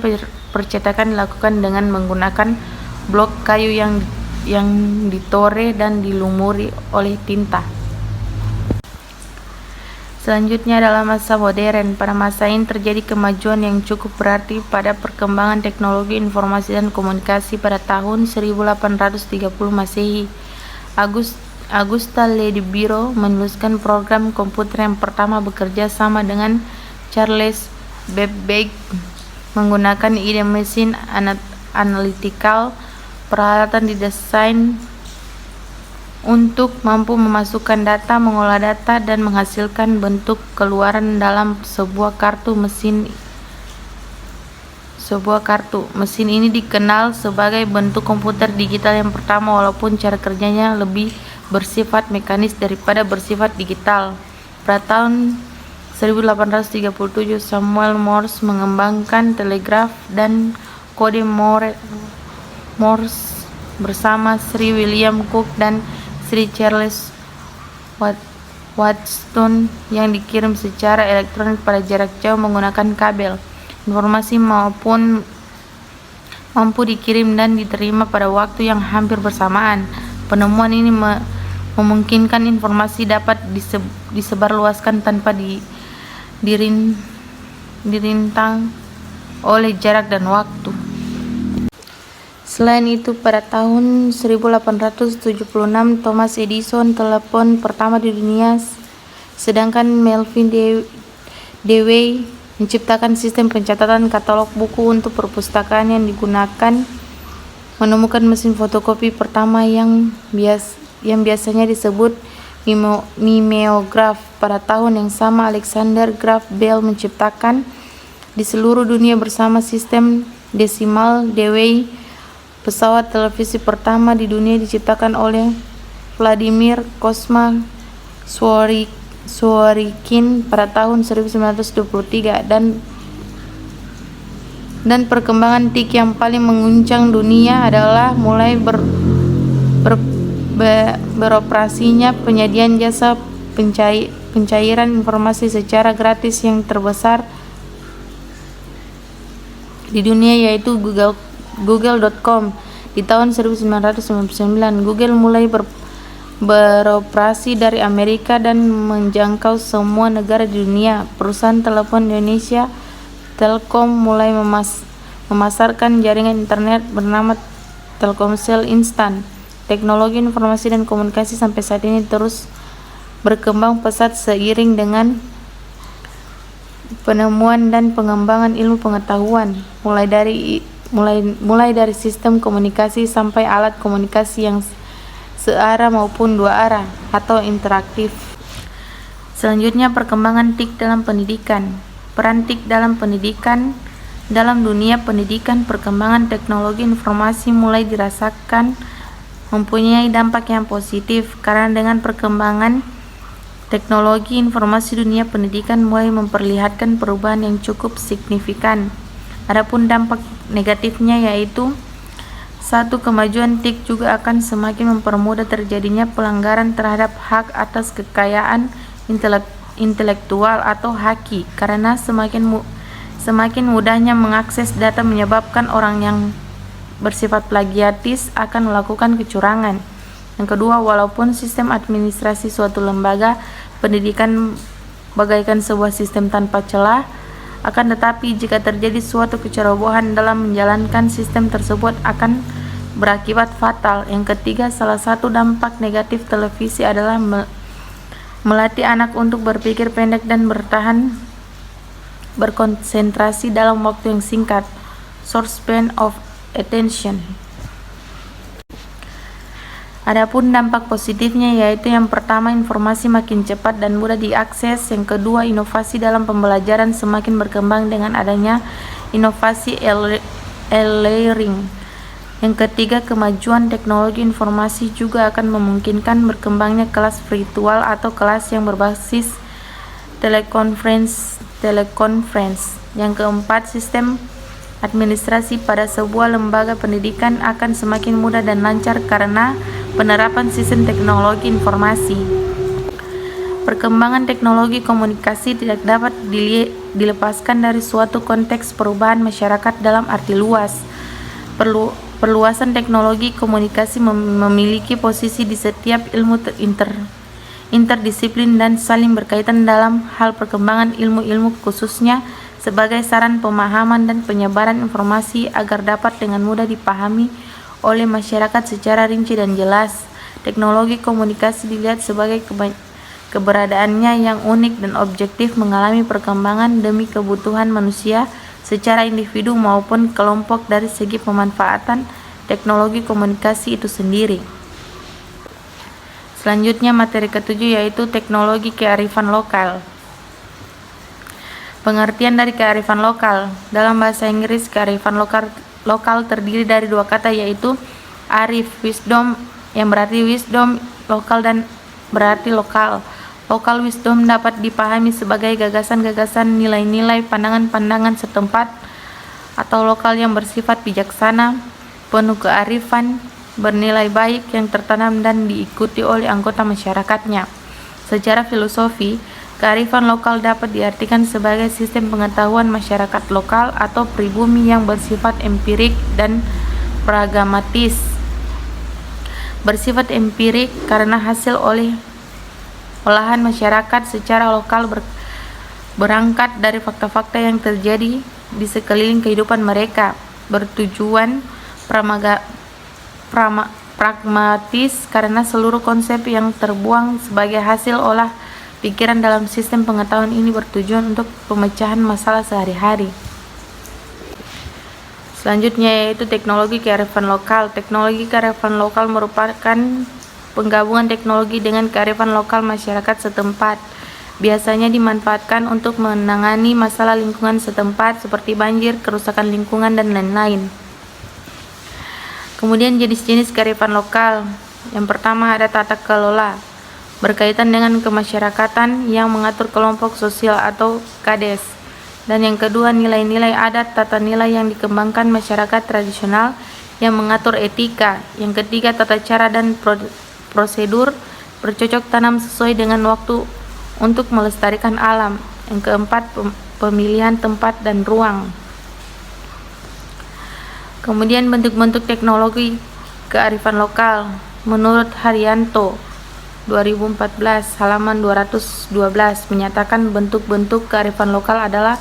percetakan dilakukan dengan menggunakan blok kayu yang ditore dan dilumuri oleh tinta. Selanjutnya adalah masa modern. Pada masa ini terjadi kemajuan yang cukup berarti pada perkembangan teknologi informasi dan komunikasi. Pada tahun 1830 Masehi, Auguste Ledibiro menuliskan program komputer yang pertama bekerja sama dengan Charles Babbage menggunakan ide mesin analytical. Peralatan didesain untuk mampu memasukkan data, mengolah data, dan menghasilkan bentuk keluaran dalam sebuah kartu. Mesin ini dikenal sebagai bentuk komputer digital yang pertama, walaupun cara kerjanya lebih bersifat mekanis daripada bersifat digital. Pada tahun 1837 Samuel Morse mengembangkan telegraf dan kode Morse bersama Sri William Cook dan Sri Charles Waddington yang dikirim secara elektronik pada jarak jauh menggunakan kabel. Informasi mampu dikirim dan diterima pada waktu yang hampir bersamaan. Penemuan ini memungkinkan informasi dapat disebarluaskan tanpa dirintang oleh jarak dan waktu. Selain itu, pada tahun 1876 Thomas Edison telepon pertama di dunia, sedangkan Melvin Dewey menciptakan sistem pencatatan katalog buku untuk perpustakaan yang digunakan, menemukan mesin fotokopi pertama yang biasanya disebut mimeograf. Pada tahun yang sama, Alexander Graham Bell menciptakan di seluruh dunia bersama sistem desimal. Dewey, pesawat televisi pertama di dunia diciptakan oleh Vladimir Kosma Zworykin pada tahun 1923 dan perkembangan TIK yang paling mengguncang dunia adalah mulai beroperasinya penyediaan jasa pencairan informasi secara gratis yang terbesar di dunia, yaitu Google.com. Di tahun 1999, Google mulai beroperasi dari Amerika dan menjangkau semua negara di dunia. Perusahaan telepon Indonesia Telkom mulai memasarkan jaringan internet bernama Telkomsel Instan. Teknologi informasi dan komunikasi sampai saat ini terus berkembang pesat seiring dengan penemuan dan pengembangan ilmu pengetahuan, mulai dari sistem komunikasi sampai alat komunikasi yang searah maupun dua arah atau interaktif. Selanjutnya, perkembangan TIK dalam pendidikan. Peran TIK dalam pendidikan. Dalam dunia pendidikan, perkembangan teknologi informasi mulai dirasakan mempunyai dampak yang positif, karena dengan perkembangan teknologi informasi, dunia pendidikan mulai memperlihatkan perubahan yang cukup signifikan. Adapun dampak negatifnya yaitu: 1. Kemajuan TIK juga akan semakin mempermudah terjadinya pelanggaran terhadap hak atas kekayaan intelektual atau haki, karena semakin mudahnya mengakses data menyebabkan orang yang bersifat plagiatis akan melakukan kecurangan. Yang kedua, walaupun sistem administrasi suatu lembaga pendidikan bagaikan sebuah sistem tanpa celah, akan tetapi jika terjadi suatu kecerobohan dalam menjalankan sistem tersebut akan berakibat fatal. Yang ketiga, salah satu dampak negatif televisi adalah melatih anak untuk berpikir pendek dan berkonsentrasi dalam waktu yang singkat, short span of attention. Adapun dampak positifnya yaitu: yang pertama, informasi makin cepat dan mudah diakses. Yang kedua, inovasi dalam pembelajaran semakin berkembang dengan adanya inovasi e-learning. Yang ketiga, kemajuan teknologi informasi juga akan memungkinkan berkembangnya kelas virtual atau kelas yang berbasis telekonferensi. Yang keempat, sistem administrasi pada sebuah lembaga pendidikan akan semakin mudah dan lancar karena penerapan sistem teknologi informasi. Perkembangan teknologi komunikasi tidak dapat dilepaskan dari suatu konteks perubahan masyarakat dalam arti luas. Perluasan teknologi komunikasi memiliki posisi di setiap ilmu interdisiplin dan saling berkaitan dalam hal perkembangan ilmu-ilmu, khususnya sebagai saran pemahaman dan penyebaran informasi agar dapat dengan mudah dipahami oleh masyarakat secara rinci dan jelas. Teknologi komunikasi dilihat sebagai keberadaannya yang unik dan objektif mengalami perkembangan demi kebutuhan manusia secara individu maupun kelompok dari segi pemanfaatan teknologi komunikasi itu sendiri. Selanjutnya, materi ketujuh yaitu teknologi kearifan lokal. Pengertian dari kearifan lokal. Dalam bahasa Inggris, kearifan lokal terdiri dari dua kata yaitu arif, wisdom yang berarti wisdom, lokal dan berarti lokal. Local wisdom dapat dipahami sebagai gagasan-gagasan, nilai-nilai, pandangan-pandangan setempat atau lokal yang bersifat bijaksana, penuh kearifan, bernilai baik yang tertanam dan diikuti oleh anggota masyarakatnya. Secara filosofi, kearifan lokal dapat diartikan sebagai sistem pengetahuan masyarakat lokal atau pribumi yang bersifat empirik dan pragmatis. Bersifat empirik karena hasil olahan masyarakat secara lokal berangkat dari fakta-fakta yang terjadi di sekeliling kehidupan mereka. Bertujuan pragmatis karena seluruh konsep yang terbuang sebagai hasil olah pikiran dalam sistem pengetahuan ini bertujuan untuk pemecahan masalah sehari-hari. Selanjutnya yaitu teknologi kearifan lokal. Teknologi kearifan lokal merupakan penggabungan teknologi dengan kearifan lokal masyarakat setempat. Biasanya dimanfaatkan untuk menangani masalah lingkungan setempat seperti banjir, kerusakan lingkungan, dan lain-lain. Kemudian jenis-jenis kearifan lokal. Yang pertama ada tata kelola, berkaitan dengan kemasyarakatan yang mengatur kelompok sosial atau kades. Dan yang kedua nilai-nilai adat, tata nilai yang dikembangkan masyarakat tradisional yang mengatur etika. Yang ketiga tata cara dan prosedur bercocok tanam sesuai dengan waktu untuk melestarikan alam. Yang keempat pemilihan tempat dan ruang. Kemudian bentuk-bentuk teknologi kearifan lokal. Menurut Haryanto 2014 halaman 212 menyatakan bentuk-bentuk kearifan lokal adalah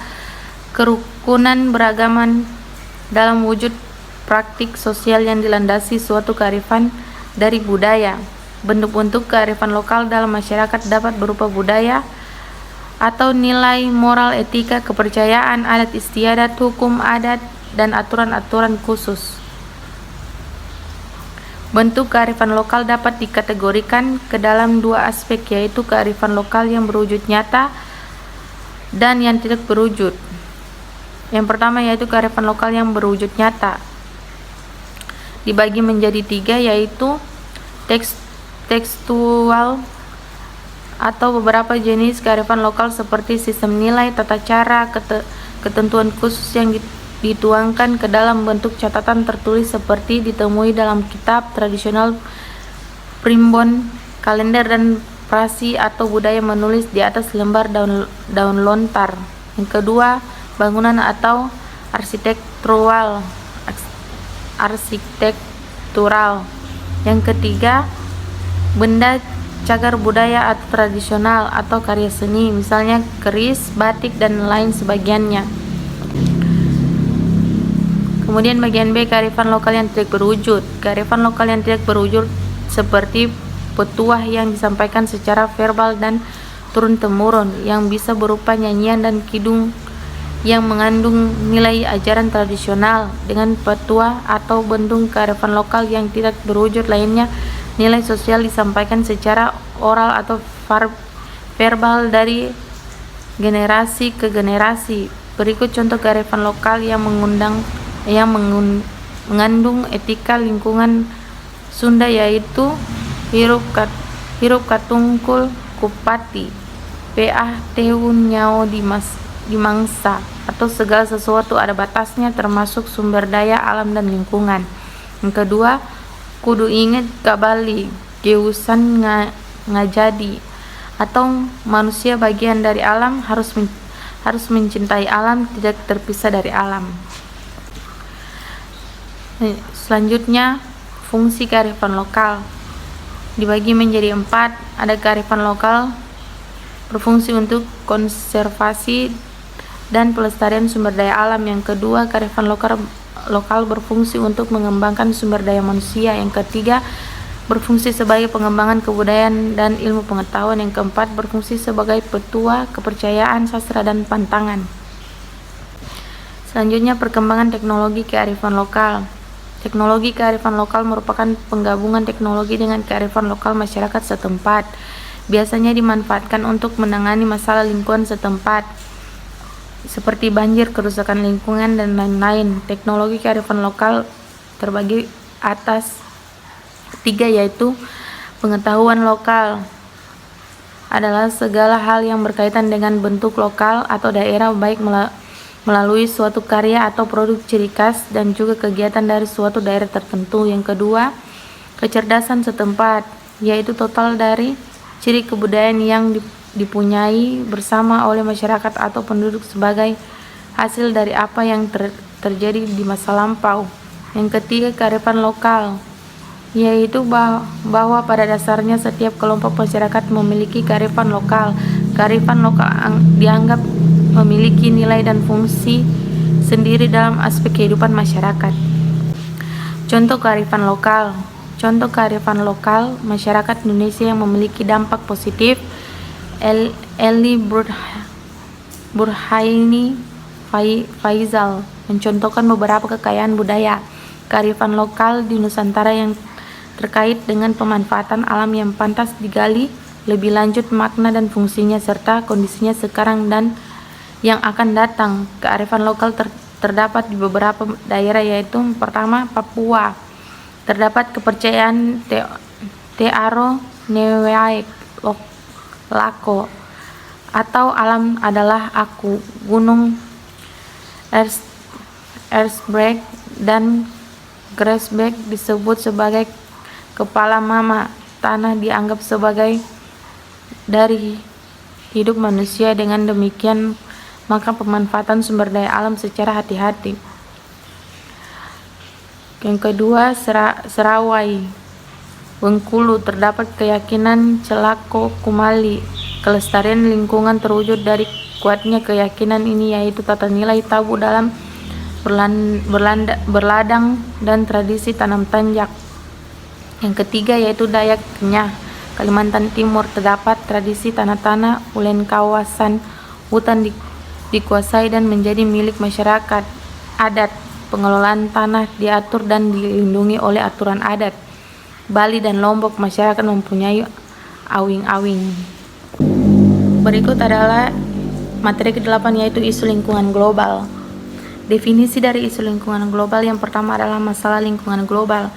kerukunan beragaman dalam wujud praktik sosial yang dilandasi suatu kearifan dari budaya. Bentuk-bentuk kearifan lokal dalam masyarakat dapat berupa budaya atau nilai moral, etika, kepercayaan, adat istiadat, hukum adat, dan aturan-aturan khusus. Bentuk kearifan lokal dapat dikategorikan ke dalam dua aspek, yaitu kearifan lokal yang berwujud nyata dan yang tidak berwujud. Yang pertama yaitu kearifan lokal yang berwujud nyata. Dibagi menjadi tiga, yaitu tekstual atau beberapa jenis kearifan lokal seperti sistem nilai, tata cara, ketentuan khusus yang dituangkan ke dalam bentuk catatan tertulis seperti ditemui dalam kitab tradisional, primbon, kalender, dan prasi atau budaya menulis di atas lembar daun lontar. Yang kedua, bangunan atau arsitektural. Yang ketiga, benda cagar budaya atau tradisional atau karya seni, misalnya keris, batik, dan lain sebagainya. Kemudian bagian B, kearifan lokal yang tidak berwujud. Kearifan lokal yang tidak berwujud seperti petuah yang disampaikan secara verbal dan turun-temurun, yang bisa berupa nyanyian dan kidung yang mengandung nilai ajaran tradisional. Dengan petuah atau bentuk kearifan lokal yang tidak berwujud lainnya, nilai sosial disampaikan secara oral atau verbal dari generasi ke generasi. Berikut contoh kearifan lokal yang mengandung etika lingkungan Sunda, yaitu hirup katungkul kupati, peah tehun nyao di mangsa, atau segala sesuatu ada batasnya termasuk sumber daya alam dan lingkungan. Yang kedua, kudu inget kabali geusan ngajadi, atau manusia bagian dari alam, harus mencintai alam, tidak terpisah dari alam. Selanjutnya, fungsi kearifan lokal dibagi menjadi 4. Ada kearifan lokal berfungsi untuk konservasi dan pelestarian sumber daya alam. Yang kedua, kearifan lokal berfungsi untuk mengembangkan sumber daya manusia. Yang ketiga, berfungsi sebagai pengembangan kebudayaan dan ilmu pengetahuan. Yang keempat, berfungsi sebagai petua, kepercayaan, sastra, dan pantangan. Selanjutnya, perkembangan teknologi kearifan lokal. Teknologi kearifan lokal merupakan penggabungan teknologi dengan kearifan lokal masyarakat setempat. Biasanya dimanfaatkan untuk menangani masalah lingkungan setempat, seperti banjir, kerusakan lingkungan, dan lain-lain. Teknologi kearifan lokal terbagi atas 3, yaitu pengetahuan lokal adalah segala hal yang berkaitan dengan bentuk lokal atau daerah, baik melalui suatu karya atau produk ciri khas dan juga kegiatan dari suatu daerah tertentu. Yang kedua, kecerdasan setempat, yaitu total dari ciri kebudayaan yang dipunyai bersama oleh masyarakat atau penduduk sebagai hasil dari apa yang terjadi di masa lampau. Yang ketiga, kearifan lokal, yaitu bahwa pada dasarnya setiap kelompok masyarakat memiliki kearifan lokal. Kearifan lokal dianggap memiliki nilai dan fungsi sendiri dalam aspek kehidupan masyarakat. Contoh kearifan lokal. Contoh kearifan lokal masyarakat Indonesia yang memiliki dampak positif. Eli Burhaini Faizal mencontohkan beberapa kekayaan budaya kearifan lokal di Nusantara yang terkait dengan pemanfaatan alam yang pantas digali lebih lanjut makna dan fungsinya serta kondisinya sekarang dan yang akan datang. Kearifan lokal terdapat di beberapa daerah, yaitu pertama Papua. Terdapat kepercayaan Te Aro Newaek Lako atau alam adalah aku. Gunung Erzberg dan Grasberg disebut sebagai kepala mama. Tanah dianggap sebagai dari hidup manusia. Dengan demikian maka pemanfaatan sumber daya alam secara hati-hati. Yang kedua, Serawai Bengkulu. Terdapat keyakinan Celako Kumali. Kelestarian lingkungan terwujud dari kuatnya keyakinan ini, yaitu tata nilai tabu dalam berladang dan tradisi tanam tanjak. Yang ketiga, yaitu Dayak Kenyah, Kalimantan Timur. Terdapat tradisi tanah ulen kawasan hutan dikuasai dan menjadi milik masyarakat adat. Pengelolaan tanah diatur dan dilindungi oleh aturan adat. Bali dan Lombok, masyarakat mempunyai awing-awing. Berikut adalah materi ke-8, yaitu isu lingkungan global. Definisi dari isu lingkungan global yang pertama adalah masalah lingkungan global,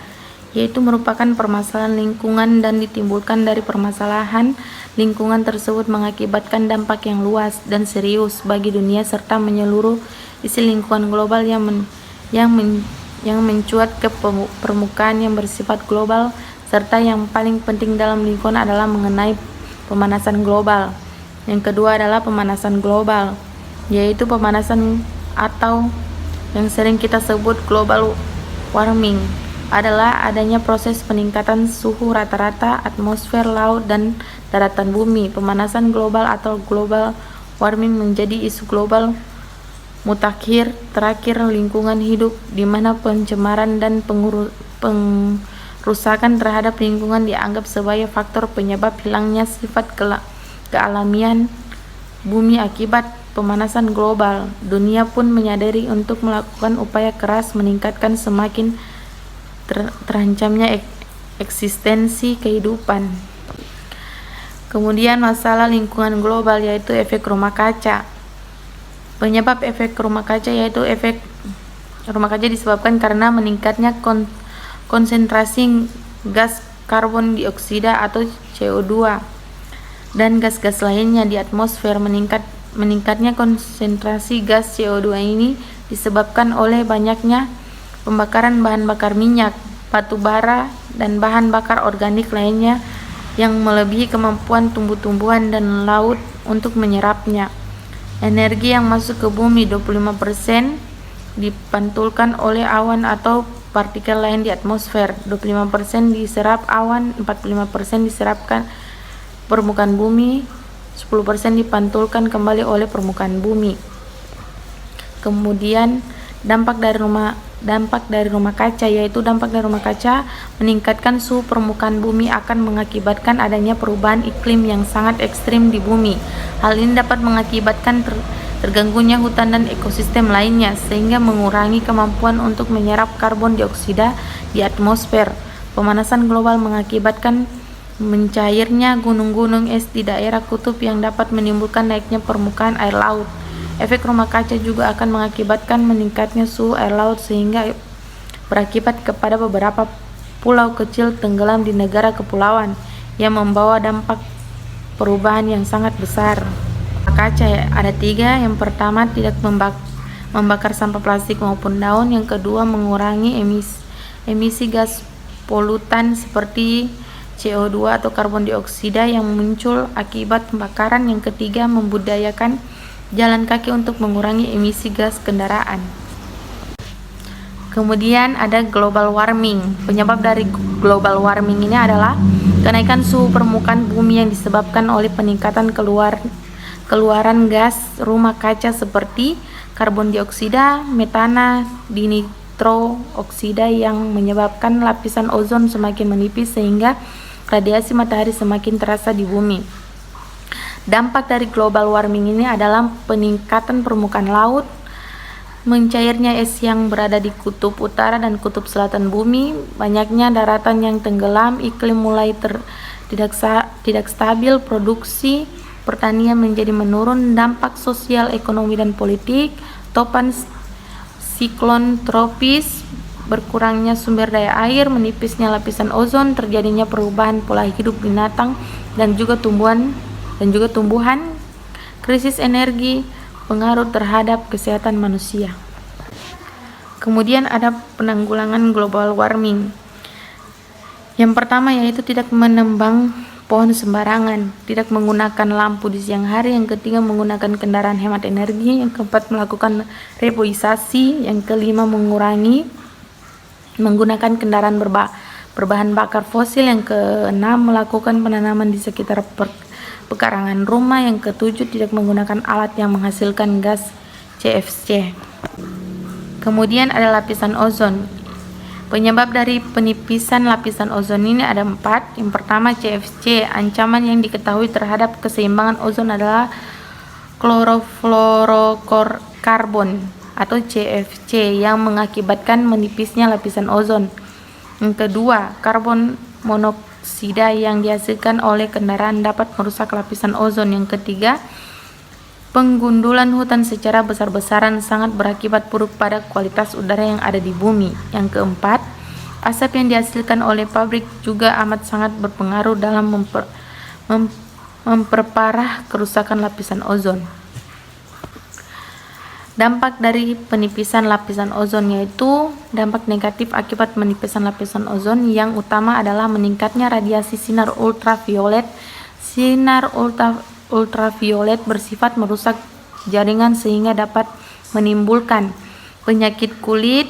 yaitu merupakan permasalahan lingkungan dan ditimbulkan dari permasalahan lingkungan tersebut mengakibatkan dampak yang luas dan serius bagi dunia serta menyeluruh. Isu lingkungan global yang mencuat ke permukaan yang bersifat global serta yang paling penting dalam lingkungan adalah mengenai pemanasan global. Yang kedua adalah pemanasan global, yaitu pemanasan atau yang sering kita sebut global warming adalah adanya proses peningkatan suhu rata-rata atmosfer, laut, dan daratan bumi. Pemanasan global atau global warming menjadi isu global mutakhir terakhir lingkungan hidup, di mana pencemaran dan pengrusakan terhadap lingkungan dianggap sebagai faktor penyebab hilangnya sifat kealamian bumi akibat pemanasan global. Dunia pun menyadari untuk melakukan upaya keras meningkatkan semakin terancamnya eksistensi kehidupan. Kemudian masalah lingkungan global, yaitu efek rumah kaca. Penyebab efek rumah kaca, yaitu efek rumah kaca disebabkan karena meningkatnya konsentrasi gas karbon dioksida atau CO2 dan gas-gas lainnya di atmosfer. Meningkatnya konsentrasi gas CO2 ini disebabkan oleh banyaknya pembakaran bahan bakar minyak, batu bara, dan bahan bakar organik lainnya yang melebihi kemampuan tumbuh-tumbuhan dan laut untuk menyerapnya. Energi yang masuk ke bumi 25% dipantulkan oleh awan atau partikel lain di atmosfer. 25% diserap awan, 45% diserapkan permukaan bumi, 10% dipantulkan kembali oleh permukaan bumi. Kemudian dampak dari rumah kaca, yaitu dampak dari rumah kaca meningkatkan suhu permukaan bumi akan mengakibatkan adanya perubahan iklim yang sangat ekstrim di bumi. Hal ini dapat mengakibatkan terganggunya hutan dan ekosistem lainnya, sehingga mengurangi kemampuan untuk menyerap karbon dioksida di atmosfer. Pemanasan global mengakibatkan mencairnya gunung-gunung es di daerah kutub yang dapat menimbulkan naiknya permukaan air laut. Efek rumah kaca juga akan mengakibatkan meningkatnya suhu air laut sehingga berakibat kepada beberapa pulau kecil tenggelam di negara kepulauan yang membawa dampak perubahan yang sangat besar. Kaca ada 3. Yang pertama, tidak membakar sampah plastik maupun daun. Yang kedua, mengurangi emisi gas polutan seperti CO2 atau karbon dioksida yang muncul akibat pembakaran. Yang ketiga, membudayakan jalan kaki untuk mengurangi emisi gas kendaraan. Kemudian ada global warming. Penyebab dari global warming ini adalah kenaikan suhu permukaan bumi yang disebabkan oleh peningkatan keluaran gas rumah kaca seperti karbon dioksida, metana, dinitrooksida yang menyebabkan lapisan ozon semakin menipis sehingga radiasi matahari semakin terasa di bumi. Dampak dari global warming ini adalah peningkatan permukaan laut, mencairnya es yang berada di kutub utara dan kutub selatan bumi, banyaknya daratan yang tenggelam, iklim mulai tidak stabil, produksi pertanian menjadi menurun, dampak sosial, ekonomi, dan politik, topan siklon tropis, berkurangnya sumber daya air, menipisnya lapisan ozon, terjadinya perubahan pola hidup binatang dan juga tumbuhan, krisis energi, pengaruh terhadap kesehatan manusia. Kemudian ada penanggulangan global warming. Yang pertama yaitu tidak menebang pohon sembarangan, tidak menggunakan lampu di siang hari. Yang ketiga, menggunakan kendaraan hemat energi. Yang keempat, melakukan reboisasi. Yang kelima, mengurangi menggunakan kendaraan berbahan bakar fosil. Yang keenam, melakukan penanaman di sekitar pekarangan rumah. Yang ketujuh, tidak menggunakan alat yang menghasilkan gas CFC. Kemudian ada lapisan ozon. Penyebab dari penipisan lapisan ozon ini ada 4. Yang pertama, CFC. Ancaman yang diketahui terhadap keseimbangan ozon adalah klorofluorokarbon atau CFC yang mengakibatkan menipisnya lapisan ozon. Yang kedua, karbon monoksida yang dihasilkan oleh kendaraan dapat merusak lapisan ozon. Yang ketiga, penggundulan hutan secara besar-besaran sangat berakibat buruk pada kualitas udara yang ada di bumi. Yang keempat, asap yang dihasilkan oleh pabrik juga amat sangat berpengaruh dalam memperparah kerusakan lapisan ozon. Dampak dari penipisan lapisan ozon yaitu dampak negatif akibat penipisan lapisan ozon yang utama adalah meningkatnya radiasi sinar ultraviolet. Sinar ultraviolet bersifat merusak jaringan sehingga dapat menimbulkan penyakit kulit,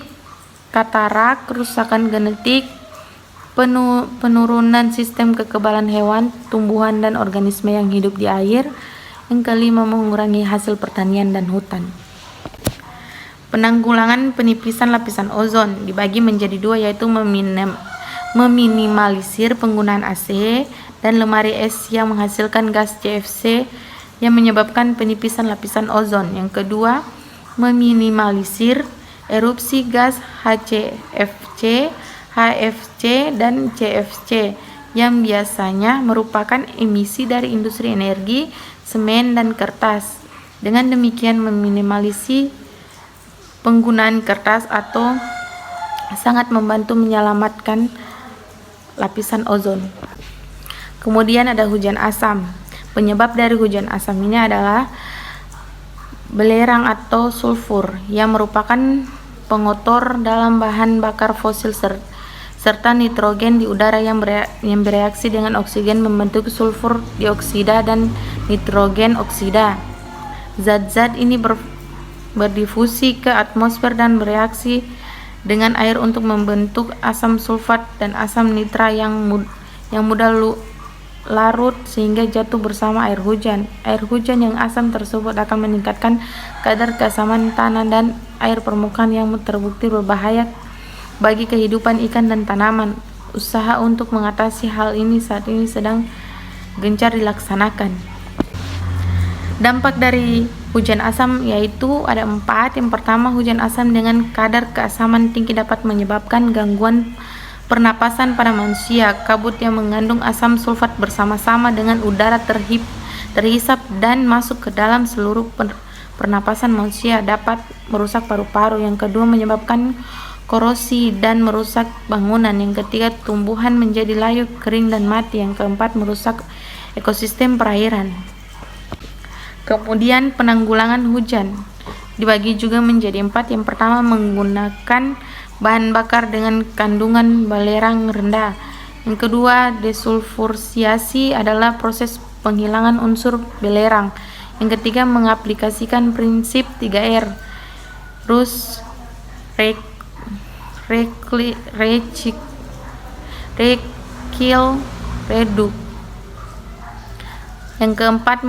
katarak, kerusakan genetik, penurunan sistem kekebalan hewan, tumbuhan, dan organisme yang hidup di air. Yang kelima, mengurangi hasil pertanian dan hutan. Penanggulangan penipisan lapisan ozon dibagi menjadi 2 yaitu meminimalisir penggunaan AC dan lemari es yang menghasilkan gas CFC yang menyebabkan penipisan lapisan ozon. Yang kedua, meminimalisir erupsi gas HCFC, HFC, dan CFC yang biasanya merupakan emisi dari industri energi, semen, dan kertas. Dengan demikian meminimalisir penggunaan kertas atau sangat membantu menyelamatkan lapisan ozon. Kemudian ada hujan asam. Penyebab dari hujan asam ini adalah belerang atau sulfur yang merupakan pengotor dalam bahan bakar fosil serta nitrogen di udara yang bereaksi dengan oksigen membentuk sulfur dioksida dan nitrogen oksida. Zat-zat ini berdifusi ke atmosfer dan bereaksi dengan air untuk membentuk asam sulfat dan asam nitra yang mudah larut sehingga jatuh bersama air hujan. Air hujan yang asam tersebut akan meningkatkan kadar keasaman tanah dan air permukaan yang terbukti berbahaya bagi kehidupan ikan dan tanaman. Usaha untuk mengatasi hal ini saat ini sedang gencar dilaksanakan. Dampak dari hujan asam yaitu ada 4. Yang pertama, hujan asam dengan kadar keasaman tinggi dapat menyebabkan gangguan pernapasan pada manusia. Kabut yang mengandung asam sulfat bersama-sama dengan udara terhisap dan masuk ke dalam seluruh pernapasan manusia dapat merusak paru-paru. Yang kedua, menyebabkan korosi dan merusak bangunan. Yang ketiga, tumbuhan menjadi layu, kering, dan mati. Yang keempat, merusak ekosistem perairan. Kemudian penanggulangan hujan dibagi juga menjadi 4. Yang pertama, menggunakan bahan bakar dengan kandungan belerang rendah. Yang kedua, desulfursiasi adalah proses penghilangan unsur belerang. Yang ketiga, mengaplikasikan prinsip 3R. Rus, Recycle, Reduce. Yang keempat,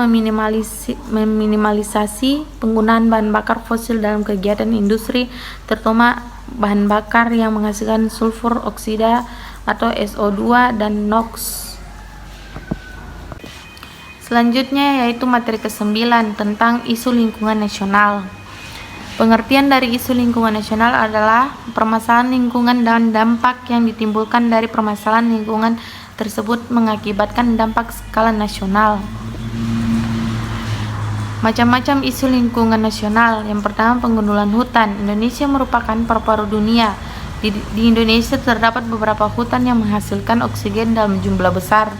meminimalisasi penggunaan bahan bakar fosil dalam kegiatan industri, terutama bahan bakar yang menghasilkan sulfur oksida atau SO2 dan NOx. Selanjutnya yaitu materi ke-9 tentang isu lingkungan nasional. Pengertian dari isu lingkungan nasional adalah permasalahan lingkungan dan dampak yang ditimbulkan dari permasalahan lingkungan tersebut mengakibatkan dampak skala nasional. Macam-macam isu lingkungan nasional. Yang pertama, pengundulan hutan. Indonesia merupakan paru-paru dunia. Di Indonesia terdapat beberapa hutan yang menghasilkan oksigen dalam jumlah besar.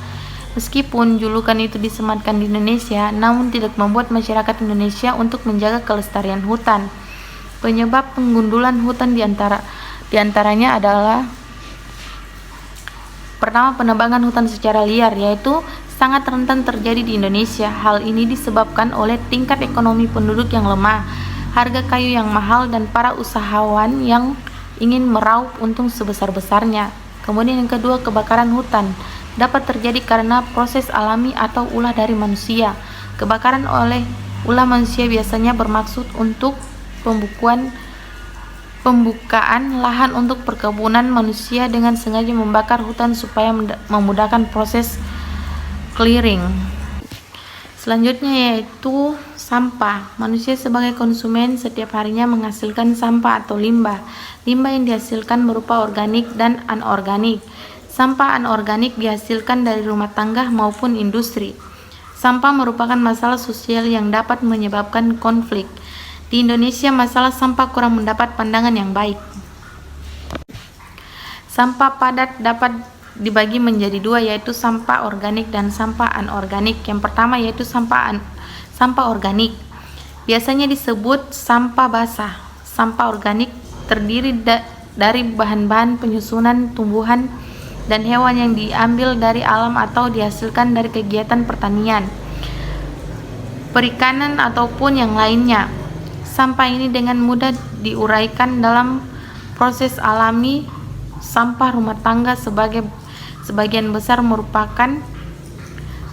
Meskipun julukan itu disematkan di Indonesia, namun tidak membuat masyarakat Indonesia untuk menjaga kelestarian hutan. Penyebab pengundulan hutan diantaranya adalah pertama, penebangan hutan secara liar, yaitu sangat rentan terjadi di Indonesia. Hal ini disebabkan oleh tingkat ekonomi penduduk yang lemah, harga kayu yang mahal, dan para usahawan yang ingin meraup untung sebesar-besarnya. Kemudian yang kedua, kebakaran hutan dapat terjadi karena proses alami atau ulah dari manusia. Kebakaran oleh ulah manusia biasanya bermaksud untuk pembukaan lahan untuk perkebunan manusia dengan sengaja membakar hutan supaya memudahkan proses clearing. Selanjutnya yaitu sampah. Manusia sebagai konsumen setiap harinya menghasilkan sampah atau limbah. Limbah yang dihasilkan berupa organik dan anorganik. Sampah anorganik dihasilkan dari rumah tangga maupun industri. Sampah merupakan masalah sosial yang dapat menyebabkan konflik. Di Indonesia, masalah sampah kurang mendapat pandangan yang baik. Sampah padat dapat dibagi menjadi dua, yaitu sampah organik dan sampah anorganik. Yang pertama yaitu sampah organik. Biasanya disebut sampah basah. Sampah organik terdiri dari bahan-bahan penyusunan tumbuhan dan hewan yang diambil dari alam atau dihasilkan dari kegiatan pertanian, perikanan, ataupun yang lainnya. Sampah ini dengan mudah diuraikan dalam proses alami. Sampah rumah tangga sebagian besar merupakan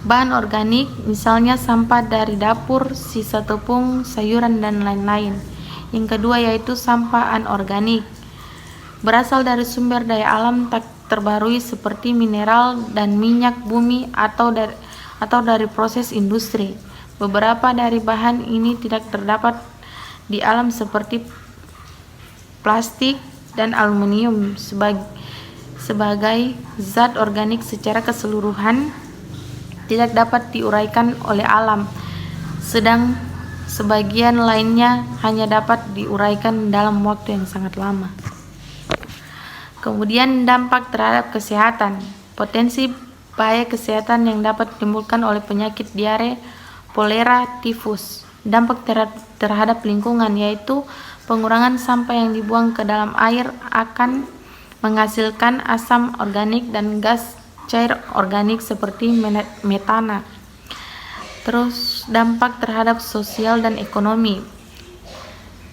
bahan organik, misalnya sampah dari dapur, sisa tepung, sayuran, dan lain-lain. Yang kedua yaitu sampah anorganik. Berasal dari sumber daya alam tak terbarui seperti mineral dan minyak bumi atau dari proses industri. Beberapa dari bahan ini tidak terdapat di alam seperti plastik dan aluminium. Sebagai zat organik secara keseluruhan tidak dapat diuraikan oleh alam, sedang sebagian lainnya hanya dapat diuraikan dalam waktu yang sangat lama. Kemudian dampak terhadap kesehatan. Potensi bahaya kesehatan yang dapat ditimbulkan oleh penyakit diare, kolera, tifus. Dampak terhadap lingkungan yaitu pengurangan sampah yang dibuang ke dalam air akan menghasilkan asam organik dan gas cair organik seperti metana. Terus dampak terhadap sosial dan ekonomi.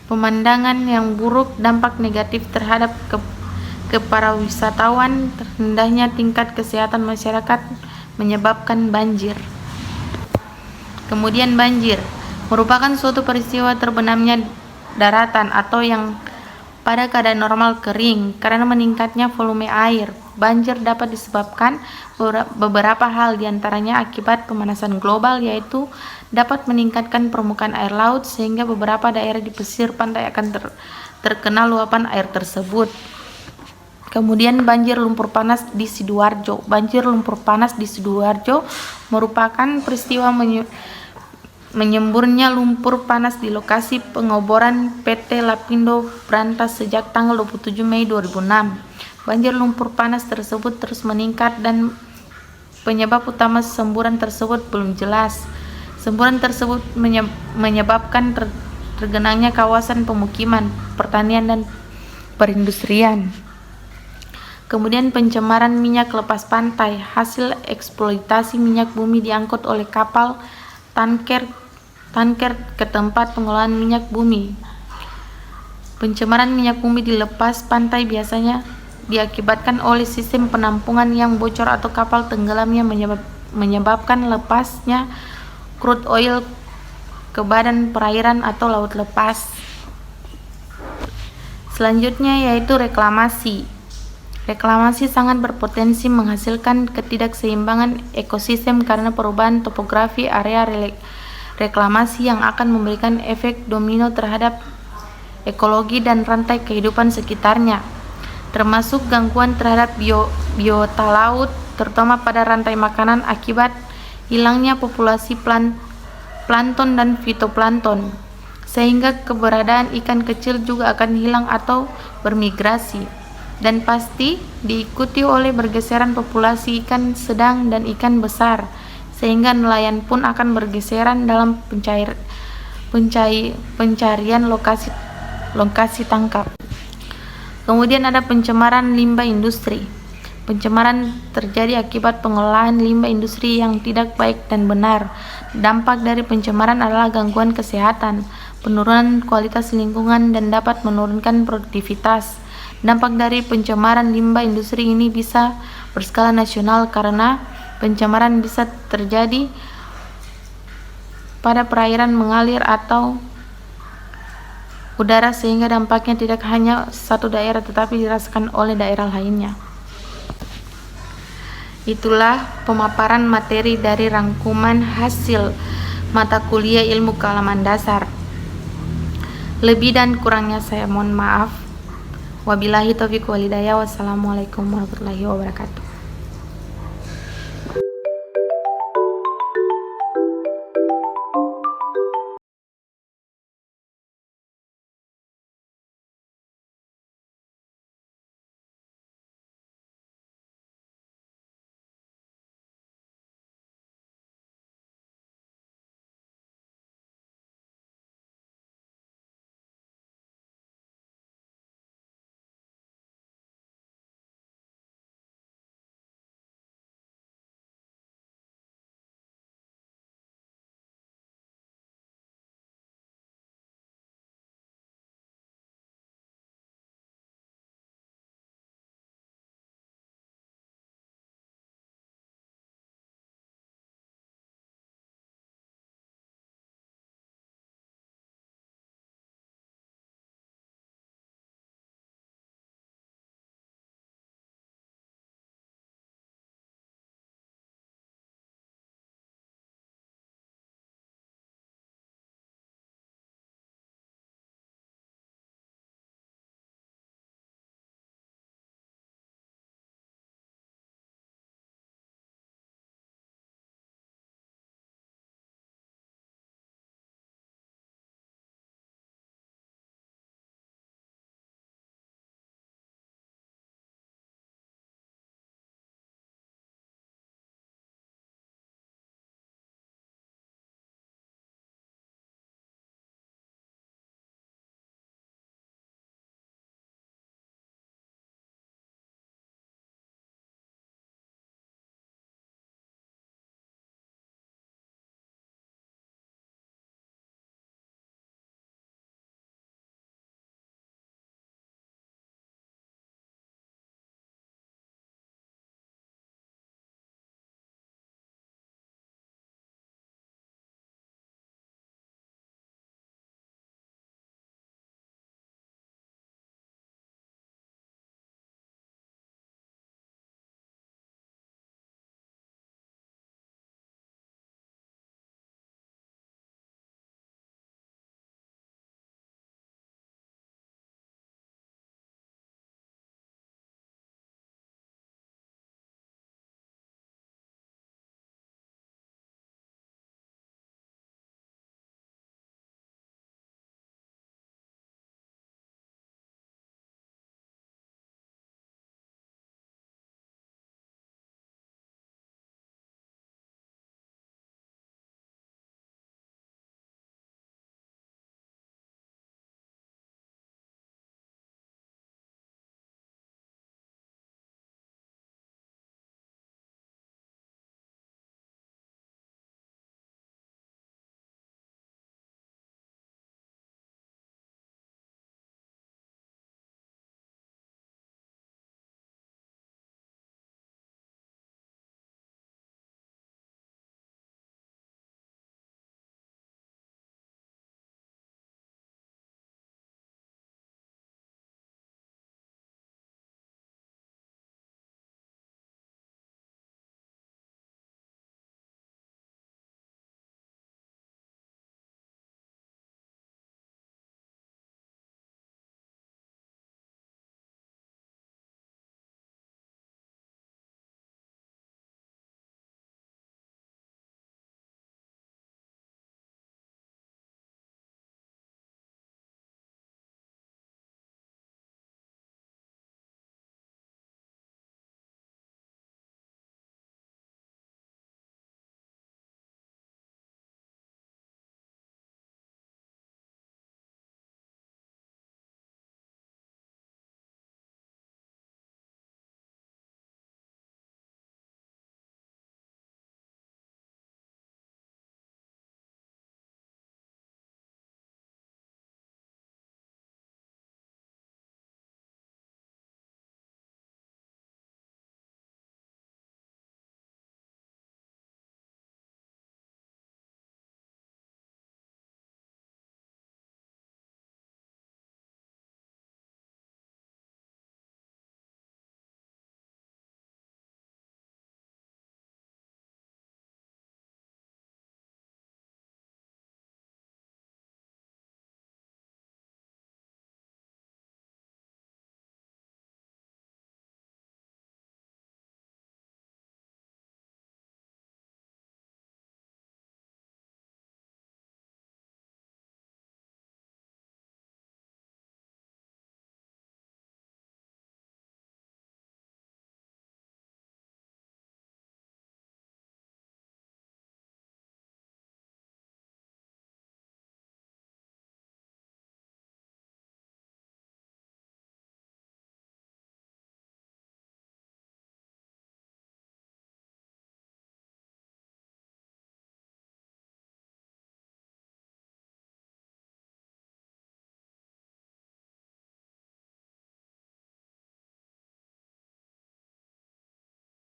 Pemandangan yang buruk, dampak negatif terhadap para wisatawan, rendahnya tingkat kesehatan masyarakat menyebabkan banjir. Kemudian banjir merupakan suatu peristiwa terbenamnya daratan atau yang pada keadaan normal kering karena meningkatnya volume air. Banjir dapat disebabkan beberapa hal, diantaranya akibat pemanasan global, yaitu dapat meningkatkan permukaan air laut sehingga beberapa daerah di pesisir pantai akan terkena luapan air tersebut. Kemudian banjir lumpur panas di Sidoarjo. Banjir lumpur panas di Sidoarjo merupakan peristiwa menyemburnya lumpur panas di lokasi pengoboran PT Lapindo Brantas sejak tanggal 27 Mei 2006. Banjir lumpur panas tersebut terus meningkat dan penyebab utama semburan tersebut belum jelas. Semburan tersebut menyebabkan tergenangnya kawasan pemukiman, pertanian, dan perindustrian. Kemudian pencemaran minyak lepas pantai, hasil eksploitasi minyak bumi diangkut oleh kapal tanker ke tempat pengolahan minyak bumi. Pencemaran minyak bumi di lepas pantai biasanya diakibatkan oleh sistem penampungan yang bocor atau kapal tenggelamnya menyebabkan lepasnya crude oil ke badan perairan atau laut lepas. Selanjutnya yaitu reklamasi. Reklamasi sangat berpotensi menghasilkan ketidakseimbangan ekosistem karena perubahan topografi area reklamasi yang akan memberikan efek domino terhadap ekologi dan rantai kehidupan sekitarnya, termasuk gangguan terhadap biota laut, terutama pada rantai makanan akibat hilangnya populasi plankton dan fitoplankton, sehingga keberadaan ikan kecil juga akan hilang atau bermigrasi, dan pasti diikuti oleh bergeseran populasi ikan sedang dan ikan besar, sehingga nelayan pun akan bergeseran dalam pencarian lokasi tangkap. Kemudian ada pencemaran limbah industri. Pencemaran terjadi akibat pengolahan limbah industri yang tidak baik dan benar. Dampak dari pencemaran adalah gangguan kesehatan, penurunan kualitas lingkungan, dan dapat menurunkan produktivitas. Dampak dari pencemaran limbah industri ini bisa berskala nasional karena pencemaran bisa terjadi pada perairan mengalir atau udara, sehingga dampaknya tidak hanya satu daerah tetapi dirasakan oleh daerah lainnya. Itulah pemaparan materi dari rangkuman hasil mata kuliah ilmu kealaman dasar. Lebih dan kurangnya saya mohon maaf. Wabillahi taufiq wal hidayah. Wassalamualaikum warahmatullahi wabarakatuh.